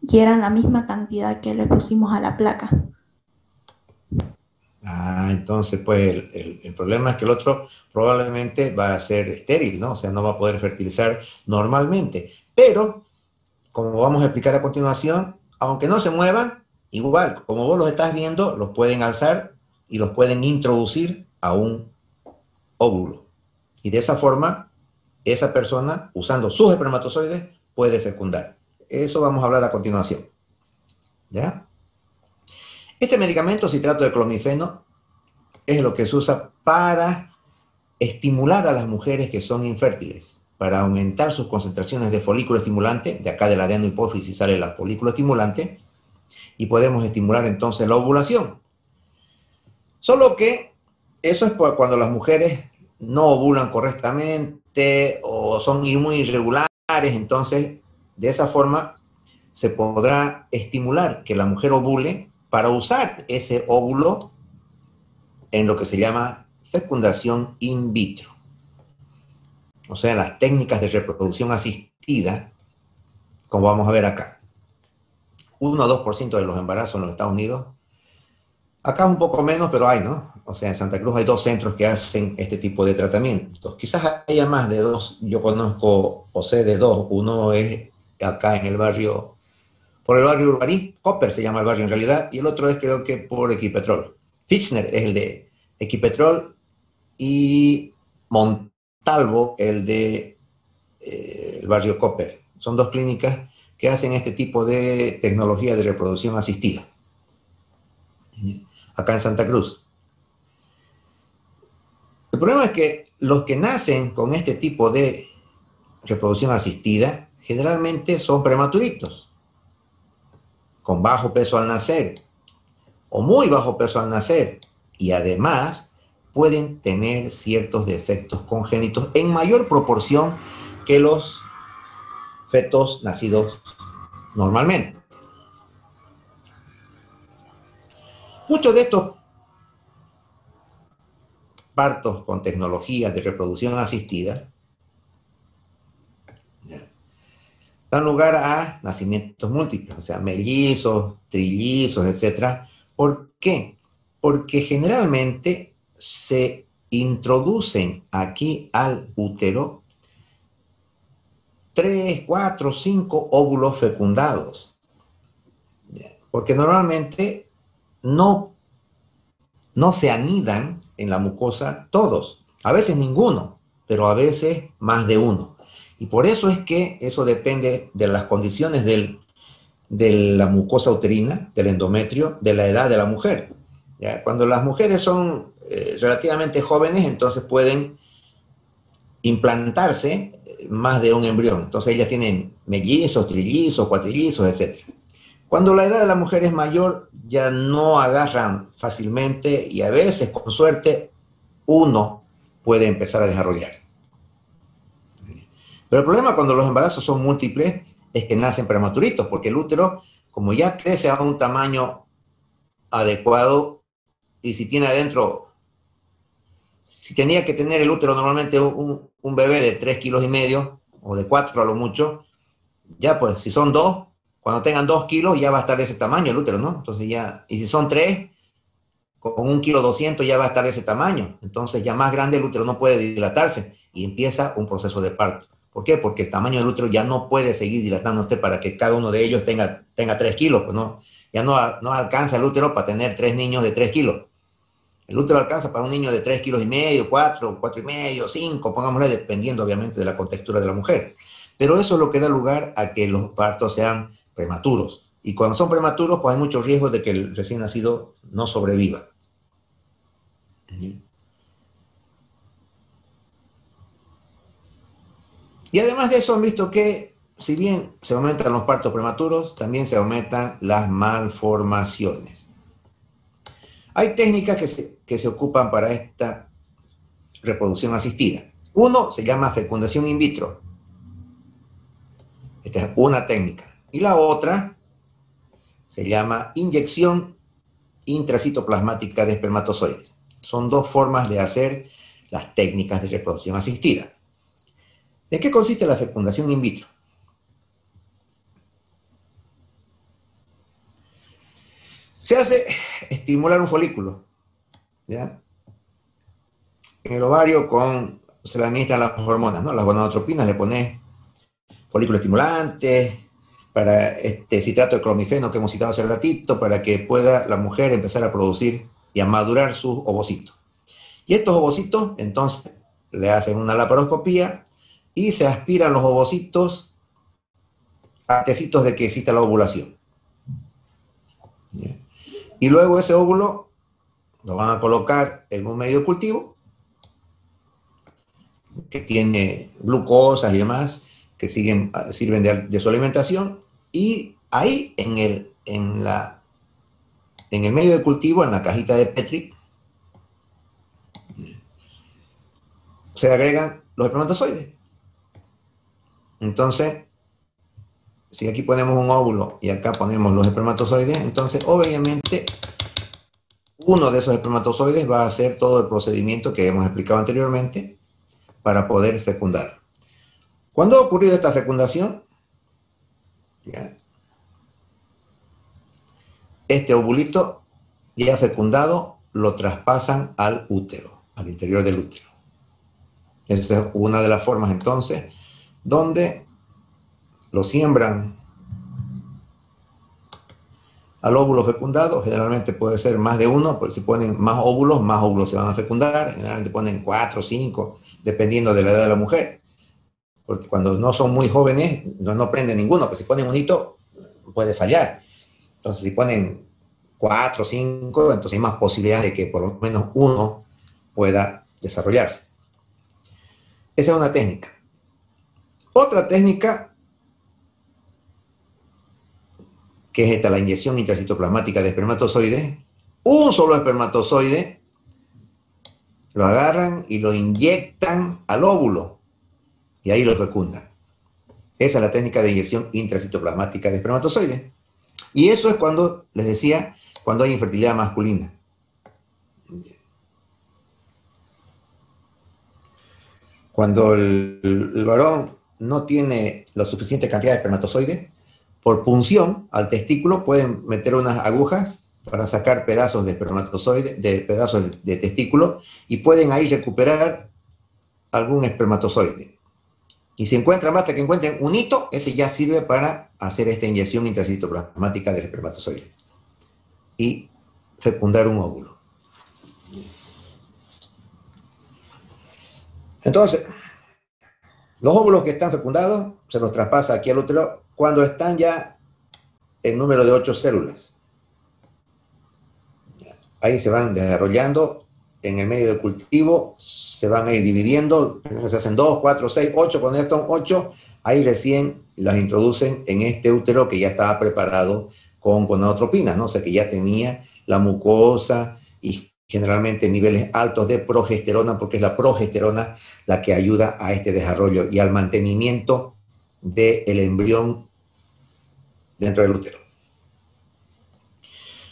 y eran la misma cantidad que le pusimos a la placa. Entonces, pues el problema es que el otro probablemente va a ser estéril, ¿no? O sea, no va a poder fertilizar normalmente. Pero, como vamos a explicar a continuación, aunque no se muevan, igual, como vos los estás viendo, los pueden alzar y los pueden introducir a un óvulo. Y de esa forma, esa persona, usando sus espermatozoides, puede fecundar. Eso vamos a hablar a continuación. ¿Ya? Este medicamento, citrato de clomifeno, es lo que se usa para estimular a las mujeres que son infértiles, para aumentar sus concentraciones de folículo estimulante. De acá de la adenohipófisis sale la folículo estimulante, y podemos estimular entonces la ovulación. Solo que eso es cuando las mujeres no ovulan correctamente o son muy irregulares. Entonces, de esa forma se podrá estimular que la mujer ovule para usar ese óvulo en lo que se llama fecundación in vitro. O sea, las técnicas de reproducción asistida, como vamos a ver acá. 1 o 2% de los embarazos en los Estados Unidos. Acá un poco menos, pero hay, ¿no? O sea, en Santa Cruz hay 2 centros que hacen este tipo de tratamientos. Quizás haya más de 2, yo conozco o sé de 2. Uno es acá en el barrio, por el barrio Urbaní, Copper se llama el barrio en realidad, y el otro es creo que por Equipetrol. Fitchner es el de Equipetrol y Montalvo el de el barrio Copper. Son 2 clínicas que hacen este tipo de tecnología de reproducción asistida. Acá en Santa Cruz. El problema es que los que nacen con este tipo de reproducción asistida generalmente son prematuritos, con bajo peso al nacer o muy bajo peso al nacer, y además pueden tener ciertos defectos congénitos en mayor proporción que los fetos nacidos normalmente. Muchos de estos partos con tecnología de reproducción asistida dan lugar a nacimientos múltiples, o sea, mellizos, trillizos, etc. ¿Por qué? Porque generalmente se introducen aquí al útero 3, 4, 5 óvulos fecundados. Porque normalmente no se anidan en la mucosa todos. A veces ninguno, pero a veces más de uno. Y por eso es que eso depende de las condiciones de la mucosa uterina, del endometrio, de la edad de la mujer. ¿Ya? Cuando las mujeres son relativamente jóvenes, entonces pueden implantarse más de un embrión. Entonces ellas tienen mellizos, trillizos, cuatrillizos, etc. Cuando la edad de la mujer es mayor, ya no agarran fácilmente y a veces, con suerte, uno puede empezar a desarrollar. Pero el problema cuando los embarazos son múltiples es que nacen prematuritos, porque el útero, como ya crece a un tamaño adecuado, y si tiene adentro, si tenía que tener el útero normalmente un bebé de 3,5 kilos o de 4 a lo mucho, ya pues si son 2, cuando tengan 2 kilos ya va a estar de ese tamaño el útero, ¿no? Entonces ya, y si son 3, con 1,2 kilos ya va a estar de ese tamaño. Entonces ya más grande el útero no puede dilatarse y empieza un proceso de parto. ¿Por qué? Porque el tamaño del útero ya no puede seguir dilatándose para que cada uno de ellos tenga 3 kilos. Pues no, ya no alcanza el útero para tener 3 niños de 3 kilos. El útero alcanza para un niño de 3,5 kilos, 4, 4,5, 5, pongámosle, dependiendo obviamente de la contextura de la mujer. Pero eso es lo que da lugar a que los partos sean prematuros. Y cuando son prematuros, pues hay muchos riesgos de que el recién nacido no sobreviva. Y además de eso han visto que, si bien se aumentan los partos prematuros, también se aumentan las malformaciones. Hay técnicas que se ocupan para esta reproducción asistida. Uno se llama fecundación in vitro. Esta es una técnica. Y la otra se llama inyección intracitoplasmática de espermatozoides. Son 2 formas de hacer las técnicas de reproducción asistida. ¿De qué consiste la fecundación in vitro? Se hace estimular un folículo, ¿ya? En el ovario se le administran las hormonas, ¿no? Las gonadotropinas, le pones folículo estimulante, para citrato de clomifeno que hemos citado hace ratito, para que pueda la mujer empezar a producir y a madurar sus ovocitos. Y estos ovocitos, entonces, le hacen una laparoscopía y se aspiran los ovocitos antecitos de que exista la ovulación. ¿Ya? Y luego ese óvulo lo van a colocar en un medio de cultivo que tiene glucosas y demás que sirven de su alimentación, y ahí en el medio de cultivo, en la cajita de Petri, se agregan los espermatozoides. Entonces, si aquí ponemos un óvulo y acá ponemos los espermatozoides, entonces obviamente uno de esos espermatozoides va a hacer todo el procedimiento que hemos explicado anteriormente para poder fecundar. ¿Cuándo ha ocurrido esta fecundación? Ya. Este ovulito ya fecundado lo traspasan al útero, al interior del útero. Esa es una de las formas entonces donde lo siembran al óvulo fecundado. Generalmente puede ser más de uno, porque si ponen más óvulos se van a fecundar. Generalmente ponen 4 o 5, dependiendo de la edad de la mujer. Porque cuando no son muy jóvenes, no prenden ninguno, pues si ponen un hito, puede fallar. Entonces, si ponen 4 o 5, entonces hay más posibilidades de que por lo menos uno pueda desarrollarse. Esa es una técnica. Otra técnica, que es la inyección intracitoplasmática de espermatozoides. Un solo espermatozoide lo agarran y lo inyectan al óvulo y ahí lo fecundan. Esa es la técnica de inyección intracitoplasmática de espermatozoides. Y eso es cuando, les decía, cuando hay infertilidad masculina. Cuando el varón no tiene la suficiente cantidad de espermatozoides, por punción al testículo pueden meter unas agujas para sacar pedazos de espermatozoide, pedazos de testículo, y pueden ahí recuperar algún espermatozoide. Y si encuentran, basta que encuentren un hito, ese ya sirve para hacer esta inyección intracitoplasmática del espermatozoide y fecundar un óvulo. Entonces, los óvulos que están fecundados se los traspasa aquí al útero cuando están ya en número de 8 células. Ahí se van desarrollando en el medio de cultivo, se van a ir dividiendo, se hacen 2, 4, 6, 8, cuando ya están 8, ahí recién las introducen en este útero que ya estaba preparado con gonadotropinas, ¿no? O sea, que ya tenía la mucosa y generalmente niveles altos de progesterona, porque es la progesterona la que ayuda a este desarrollo y al mantenimiento del embrión dentro del útero.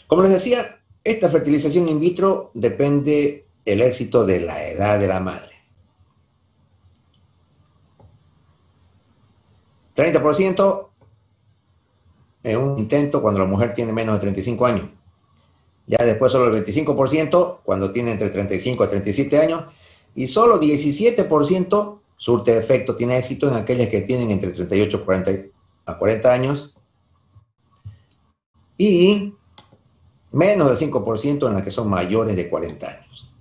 Como les decía, esta fertilización in vitro depende el éxito de la edad de la madre. 30% en un intento cuando la mujer tiene menos de 35 años. Ya después solo el 25% cuando tiene entre 35 a 37 años. Y solo 17% surte efecto, tiene éxito en aquellas que tienen entre 38 a 40 años. Y menos del 5% en las que son mayores de 40 años.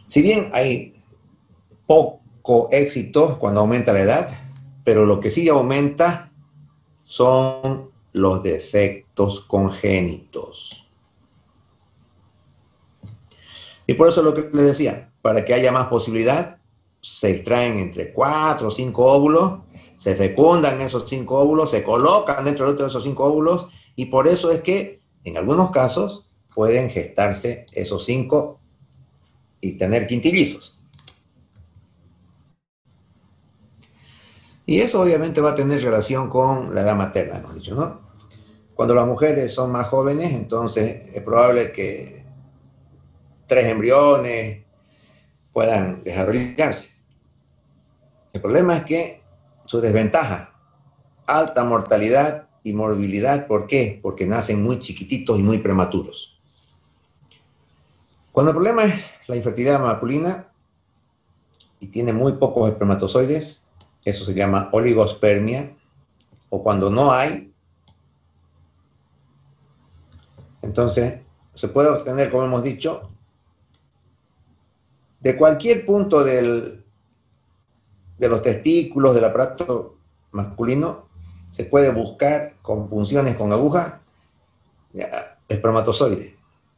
Si bien hay poco éxito cuando aumenta la edad, pero lo que sí aumenta son los defectos congénitos. Y por eso lo que les decía, para que haya más posibilidad, se extraen entre 4 o 5 óvulos, se fecundan esos 5 óvulos, se colocan dentro del útero de esos 5 óvulos, y por eso es que en algunos casos pueden gestarse esos 5 y tener quintillizos. Y eso obviamente va a tener relación con la edad materna, hemos dicho, ¿no? Cuando las mujeres son más jóvenes, entonces es probable que 3 embriones puedan desarrollarse. El problema es que su desventaja, alta mortalidad y morbilidad. ¿Por qué? Porque nacen muy chiquititos y muy prematuros. Cuando el problema es la infertilidad masculina y tiene muy pocos espermatozoides, eso se llama oligospermia, o cuando no hay, entonces se puede obtener, como hemos dicho, de cualquier punto de los testículos, del aparato masculino, se puede buscar con punciones con aguja espermatozoides.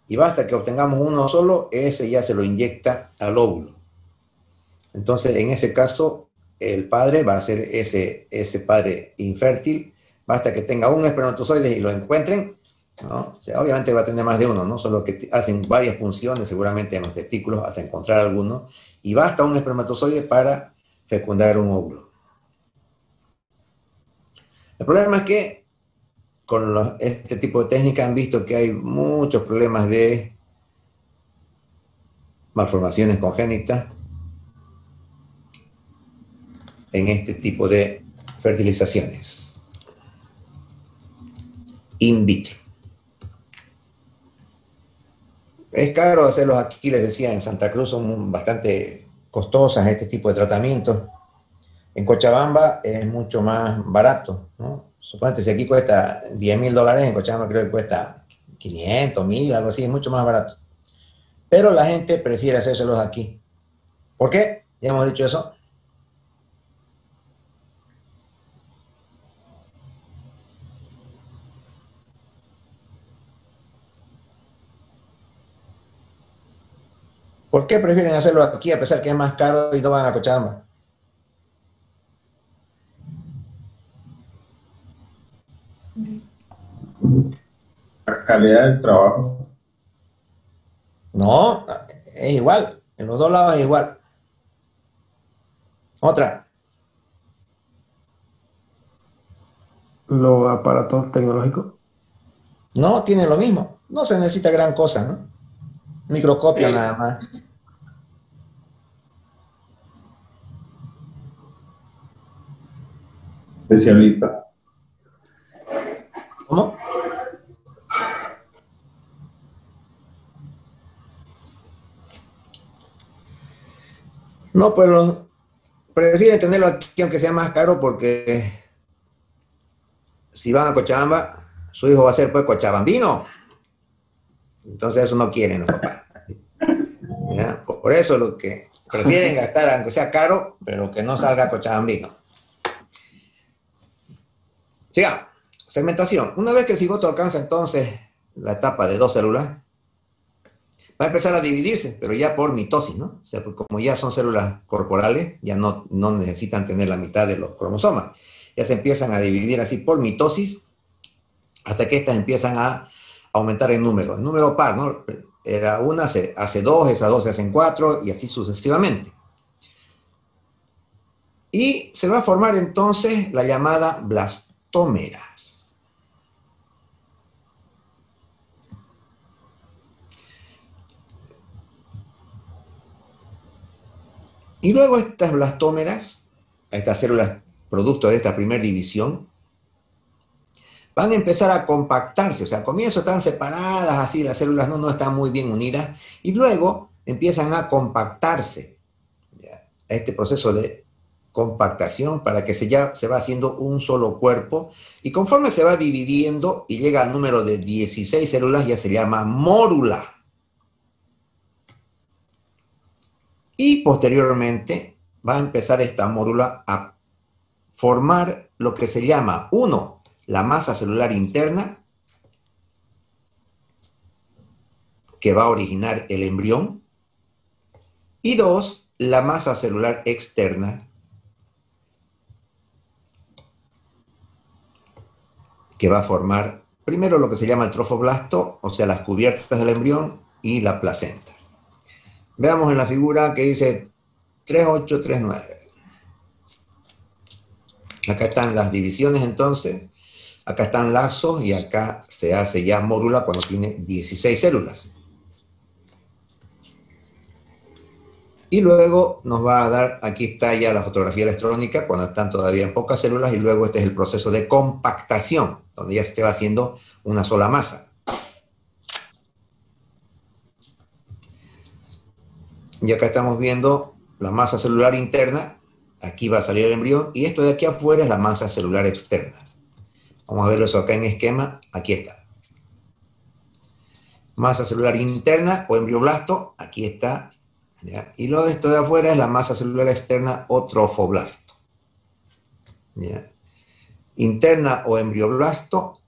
Y basta que obtengamos uno solo, ese ya se lo inyecta al óvulo. Entonces, en ese caso, el padre va a ser ese padre infértil. Basta que tenga un espermatozoide y lo encuentren, ¿no? O sea, obviamente va a tener más de uno, ¿no? Solo que hacen varias funciones, seguramente en los testículos, hasta encontrar alguno. Y basta un espermatozoide para fecundar un óvulo. El problema es que con este tipo de técnicas han visto que hay muchos problemas de malformaciones congénitas en este tipo de fertilizaciones in vitro. Es caro hacerlos aquí, les decía, en Santa Cruz son bastante costosas este tipo de tratamientos. En Cochabamba es mucho más barato, ¿no? Suponete, si aquí cuesta $10.000, en Cochabamba creo que cuesta 500, 1.000, algo así, es mucho más barato. Pero la gente prefiere hacérselos aquí. ¿Por qué? Ya hemos dicho eso. ¿Por qué prefieren hacerlo aquí a pesar que es más caro y no van a Cochabamba? La calidad del trabajo. No, es igual. En los dos lados es igual. Otra. Los aparatos tecnológicos. No, tiene lo mismo. No se necesita gran cosa, ¿no? Microscopio nada más. Especialista. ¿Cómo? No, pues prefieren tenerlo aquí aunque sea más caro porque si van a Cochabamba, su hijo va a ser pues cochabambino. Entonces eso no quieren los papás. ¿Ya? Por eso lo que prefieren gastar, aunque sea caro, pero que no salga cochabambino. Sigamos. Segmentación. Una vez que el cigoto alcanza entonces la etapa de 2 células, va a empezar a dividirse, pero ya por mitosis, ¿no? O sea, como ya son células corporales, ya no necesitan tener la mitad de los cromosomas. Ya se empiezan a dividir así por mitosis, hasta que estas empiezan a aumentar en número. El número par, ¿no? Era una, se hace 2, esas 2 se hacen 4, y así sucesivamente. Y se va a formar entonces la llamada blastómeras. Y luego estas blastómeras, estas células producto de esta primera división, van a empezar a compactarse. O sea, al comienzo están separadas así, las células no están muy bien unidas, y luego empiezan a compactarse. ¿Ya? Este proceso de compactación para que se va haciendo un solo cuerpo, y conforme se va dividiendo y llega al número de 16 células, ya se llama mórula. Y posteriormente va a empezar esta mórula a formar lo que se llama, 1, la masa celular interna, que va a originar el embrión, y 2, la masa celular externa, que va a formar primero lo que se llama el trofoblasto, o sea, las cubiertas del embrión y la placenta. Veamos en la figura que dice 3839. Acá están las divisiones entonces, acá están lazos y acá se hace ya mórula cuando tiene 16 células. Y luego nos va a dar, aquí está ya la fotografía electrónica, cuando están todavía en pocas células, y luego este es el proceso de compactación, donde ya se va haciendo una sola masa. Y acá estamos viendo la masa celular interna, aquí va a salir el embrión, y esto de aquí afuera es la masa celular externa. Vamos a verlo eso acá en esquema, aquí está. Masa celular interna o embrioblasto, aquí está. ¿Ya? Y lo de esto de afuera es la masa celular externa o trofoblasto. ¿Ya? Interna o embrioblasto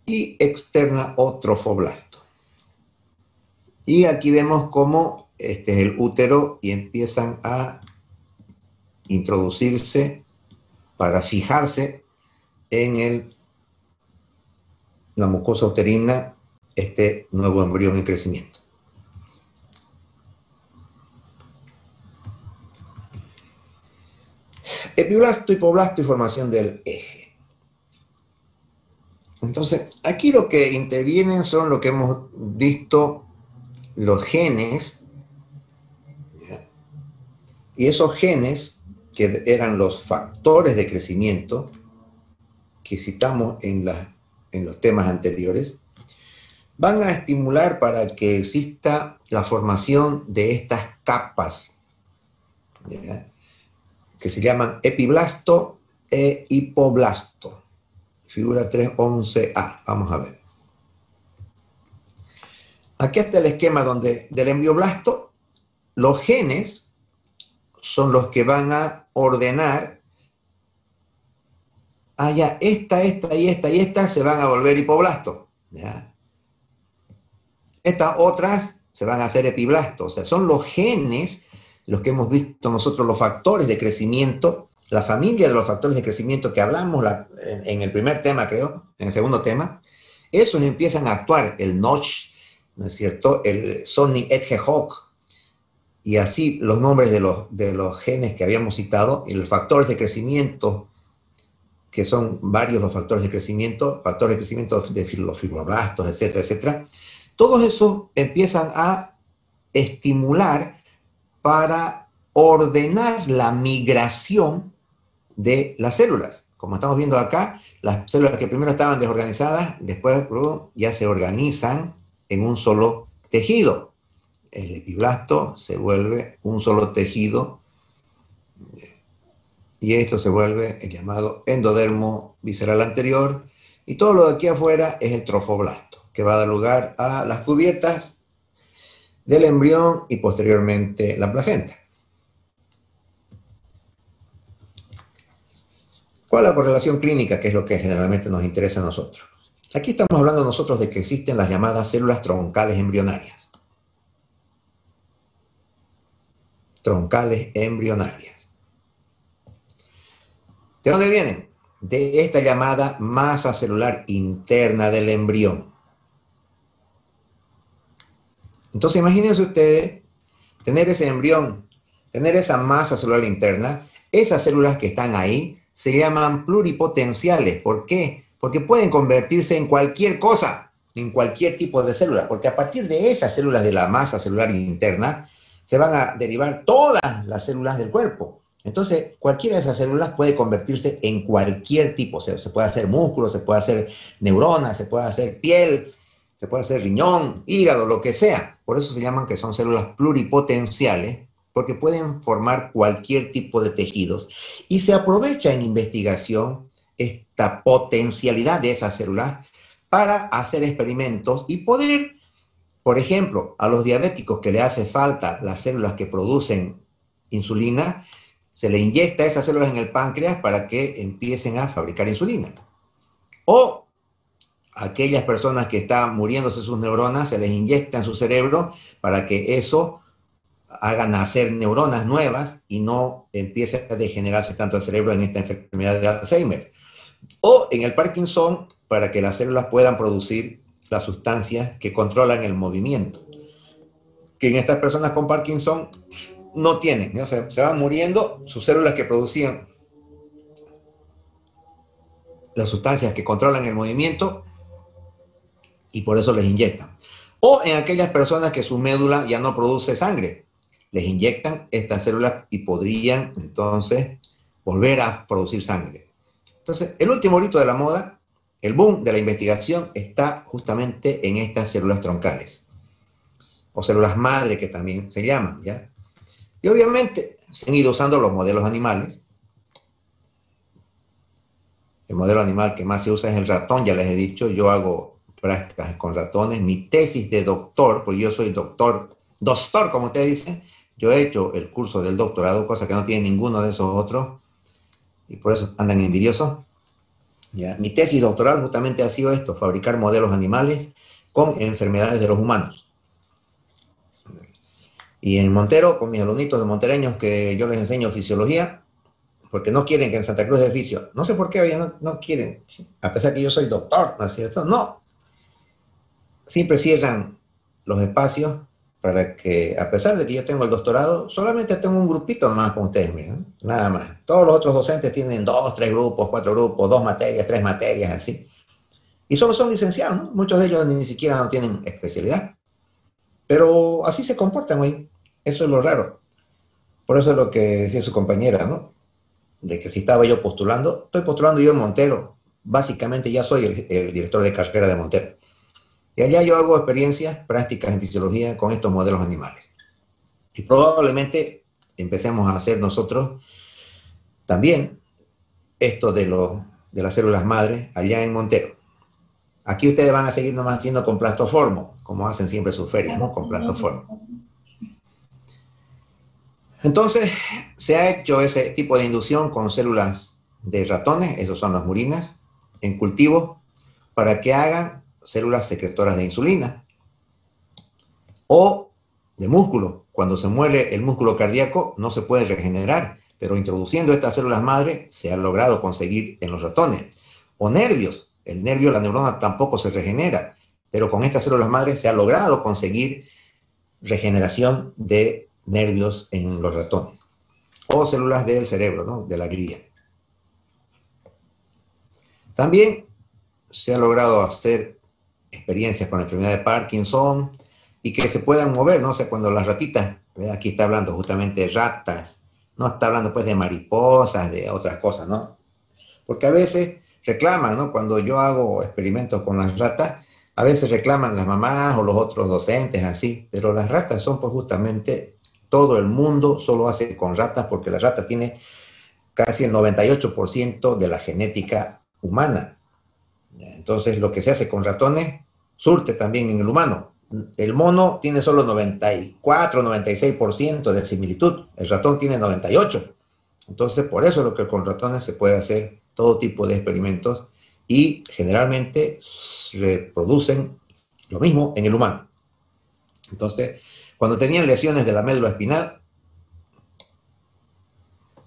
y externa o trofoblasto. Y aquí vemos cómo este es el útero y empiezan a introducirse para fijarse en la mucosa uterina este nuevo embrión en crecimiento. Epiblasto, hipoblasto y formación del eje. Entonces, aquí lo que intervienen son lo que hemos visto, los genes, ¿ya? Y esos genes, que eran los factores de crecimiento, que citamos en los temas anteriores, van a estimular para que exista la formación de estas capas, ¿ya? Que se llaman epiblasto e hipoblasto. Figura 3.11a. Vamos a ver. Aquí está el esquema del embrioblasto. Los genes son los que van a ordenar. Ya, esta y esta se van a volver hipoblasto. ¿Ya? Estas otras se van a hacer epiblasto. O sea, son los genes los que hemos visto nosotros, los factores de crecimiento, la familia de los factores de crecimiento que hablamos en el primer tema, creo, en el segundo tema, esos empiezan a actuar, el Notch, ¿no es cierto?, el Sony Hedgehog, y así los nombres de los genes que habíamos citado, y los factores de crecimiento, que son varios los factores de crecimiento de los fibroblastos, etcétera, etcétera, todos esos empiezan a estimular para ordenar la migración de las células. Como estamos viendo acá, las células que primero estaban desorganizadas, después ya se organizan en un solo tejido. El epiblasto se vuelve un solo tejido y esto se vuelve el llamado endodermo visceral anterior, y todo lo de aquí afuera es el trofoblasto, que va a dar lugar a las cubiertas del embrión y posteriormente la placenta. ¿Cuál es la correlación clínica? Que es lo que generalmente nos interesa a nosotros. Aquí estamos hablando nosotros de que existen las llamadas células troncales embrionarias. Troncales embrionarias. ¿De dónde vienen? De esta llamada masa celular interna del embrión. Entonces, imagínense ustedes tener ese embrión, tener esa masa celular interna. Esas células que están ahí se llaman pluripotenciales. ¿Por qué? Porque pueden convertirse en cualquier cosa, en cualquier tipo de célula, porque a partir de esas células de la masa celular interna se van a derivar todas las células del cuerpo. Entonces, cualquiera de esas células puede convertirse en cualquier tipo. Se puede hacer músculo, se puede hacer neuronas, se puede hacer piel, se puede hacer riñón, hígado, lo que sea. Por eso se llaman que son células pluripotenciales, porque pueden formar cualquier tipo de tejidos. Y se aprovecha en investigación esta potencialidad de esas células para hacer experimentos y poder, por ejemplo, a los diabéticos que le hace falta las células que producen insulina, se le inyecta esas células en el páncreas para que empiecen a fabricar insulina. O aquellas personas que están muriéndose sus neuronas, se les inyecta en su cerebro para que eso haga nacer neuronas nuevas y no empiece a degenerarse tanto el cerebro en esta enfermedad de Alzheimer. O en el Parkinson, para que las células puedan producir las sustancias que controlan el movimiento. Que en estas personas con Parkinson no tienen, ¿no? Se van muriendo sus células que producían las sustancias que controlan el movimiento, y por eso les inyectan. O en aquellas personas que su médula ya no produce sangre, les inyectan estas células y podrían entonces volver a producir sangre. Entonces, el último grito de la moda, el boom de la investigación, está justamente en estas células troncales, o células madre que también se llaman, ¿ya? Y obviamente se han ido usando los modelos animales. El modelo animal que más se usa es el ratón, ya les he dicho, yo hago prácticas con ratones. Mi tesis de doctor, porque yo soy doctor como ustedes dicen, yo he hecho el curso del doctorado, cosa que no tiene ninguno de esos otros, y por eso andan envidiosos. ¿Ya? Mi tesis doctoral justamente ha sido esto, fabricar modelos animales con enfermedades de los humanos. Y en Montero, con mis alumnitos de montereños, que yo les enseño fisiología, porque no quieren que en Santa Cruz de Fisio, no sé por qué, oye, no quieren, a pesar que yo soy doctor, ¿no es cierto? No, siempre cierran los espacios para que, a pesar de que yo tengo el doctorado, solamente tengo un grupito nomás con ustedes, miren, nada más. Todos los otros docentes tienen 2, 3 grupos, 4 grupos, 2 materias, 3 materias, así. Y solo son licenciados, ¿no? Muchos de ellos ni siquiera no tienen especialidad. Pero así se comportan hoy. Eso es lo raro. Por eso es lo que decía su compañera, ¿no? De que si estaba yo postulando, estoy postulando yo en Montero. Básicamente ya soy el director de carrera de Montero. Y allá yo hago experiencias prácticas en fisiología con estos modelos animales. Y probablemente empecemos a hacer nosotros también esto de las células madre allá en Montero. Aquí ustedes van a seguir nomás haciendo con plastoformo, como hacen siempre sus ferias, ¿no? Con plastoformo. Entonces, se ha hecho ese tipo de inducción con células de ratones, esos son las murinas, en cultivo, para que hagan células secretoras de insulina. O de músculo. Cuando se muere el músculo cardíaco, no se puede regenerar, pero introduciendo estas células madre, se ha logrado conseguir en los ratones. O nervios. El nervio, la neurona tampoco se regenera, pero con estas células madre se ha logrado conseguir regeneración de nervios en los ratones. O células del cerebro, ¿no? De la glia. También se ha logrado hacer experiencias con la enfermedad de Parkinson y que se puedan mover, no sé, cuando las ratitas, ¿verdad? Aquí está hablando justamente de ratas, no está hablando pues de mariposas, de otras cosas, ¿no? Porque a veces reclaman, ¿no? Cuando yo hago experimentos con las ratas, a veces reclaman las mamás o los otros docentes así, pero las ratas son pues justamente, todo el mundo solo hace con ratas porque la rata tiene casi el 98% de la genética humana. Entonces lo que se hace con ratones surte también en el humano. El mono tiene solo 94, 96% de similitud, el ratón tiene 98%. Entonces por eso es lo que con ratones se puede hacer todo tipo de experimentos y generalmente reproducen lo mismo en el humano. Entonces, cuando tenían lesiones de la médula espinal,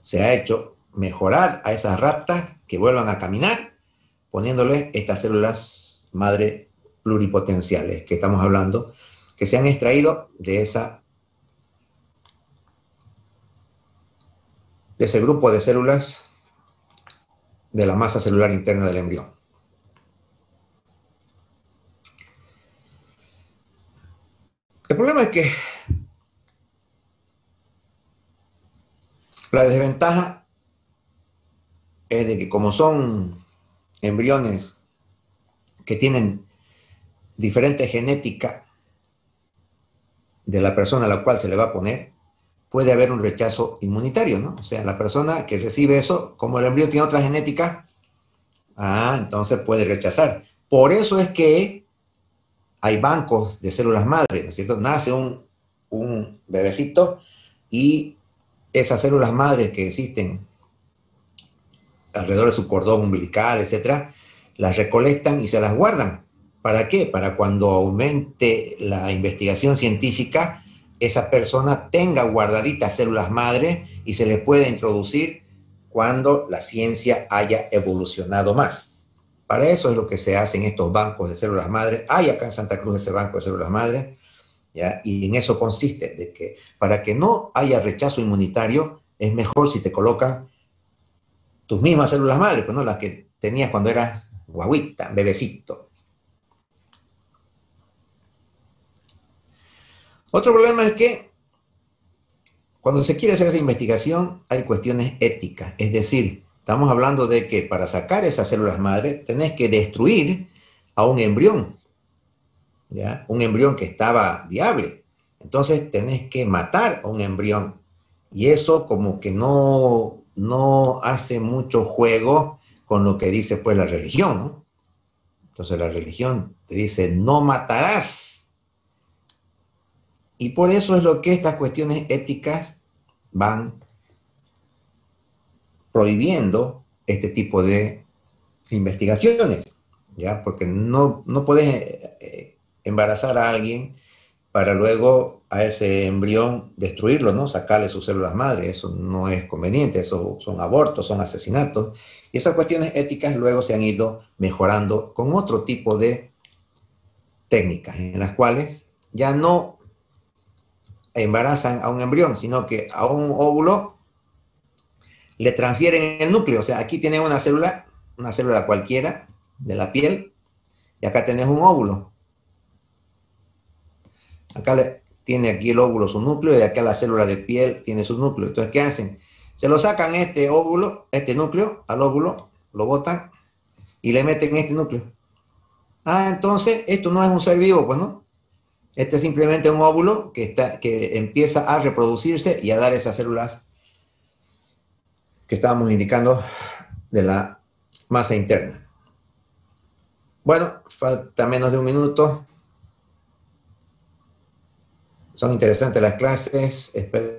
se ha hecho mejorar a esas ratas que vuelvan a caminar, poniéndole estas células madre pluripotenciales que estamos hablando, que se han extraído de ese grupo de células de la masa celular interna del embrión. El problema es que la desventaja es de que como son embriones que tienen diferente genética de la persona a la cual se le va a poner, puede haber un rechazo inmunitario, ¿no? O sea, la persona que recibe eso, como el embrión tiene otra genética, entonces puede rechazar. Por eso es que hay bancos de células madre, ¿no es cierto? Nace un bebecito y esas células madres que existen alrededor de su cordón umbilical, etcétera, las recolectan y se las guardan. ¿Para qué? Para cuando aumente la investigación científica, esa persona tenga guardaditas células madre y se le pueda introducir cuando la ciencia haya evolucionado más. Para eso es lo que se hace en estos bancos de células madre. Hay acá en Santa Cruz ese banco de células madre, ¿ya? Y en eso consiste, de que para que no haya rechazo inmunitario, es mejor si te colocan tus mismas células madre, pues no las que tenías cuando eras guaguita, bebecito. Otro problema es que Cuando se quiere hacer esa investigación, hay cuestiones éticas. Es decir, estamos hablando de que para sacar esas células madre, tenés que destruir a un embrión, ¿ya? Un embrión que estaba viable. Entonces, tenés que matar a un embrión. Y eso como que no hace mucho juego con lo que dice pues la religión, ¿no? Entonces la religión te dice, no matarás. Y por eso es lo que estas cuestiones éticas van prohibiendo este tipo de investigaciones, ¿ya? Porque no puedes embarazar a alguien para luego a ese embrión destruirlo, ¿no? Sacarle sus células madre. Eso no es conveniente, eso son abortos, son asesinatos. Y esas cuestiones éticas luego se han ido mejorando con otro tipo de técnicas en las cuales ya no embarazan a un embrión, sino que a un óvulo le transfieren el núcleo. O sea, aquí tienes una célula cualquiera de la piel, y acá tenés un óvulo. Acá tiene aquí el óvulo su núcleo y acá la célula de piel tiene su núcleo. Entonces, ¿qué hacen? Se lo sacan este óvulo, este núcleo, al óvulo, lo botan y le meten este núcleo. Ah, entonces, esto no es un ser vivo, pues, ¿no? Este es simplemente un óvulo que empieza a reproducirse y a dar esas células que estábamos indicando de la masa interna. Bueno, falta menos de un minuto. Son interesantes las clases. Espero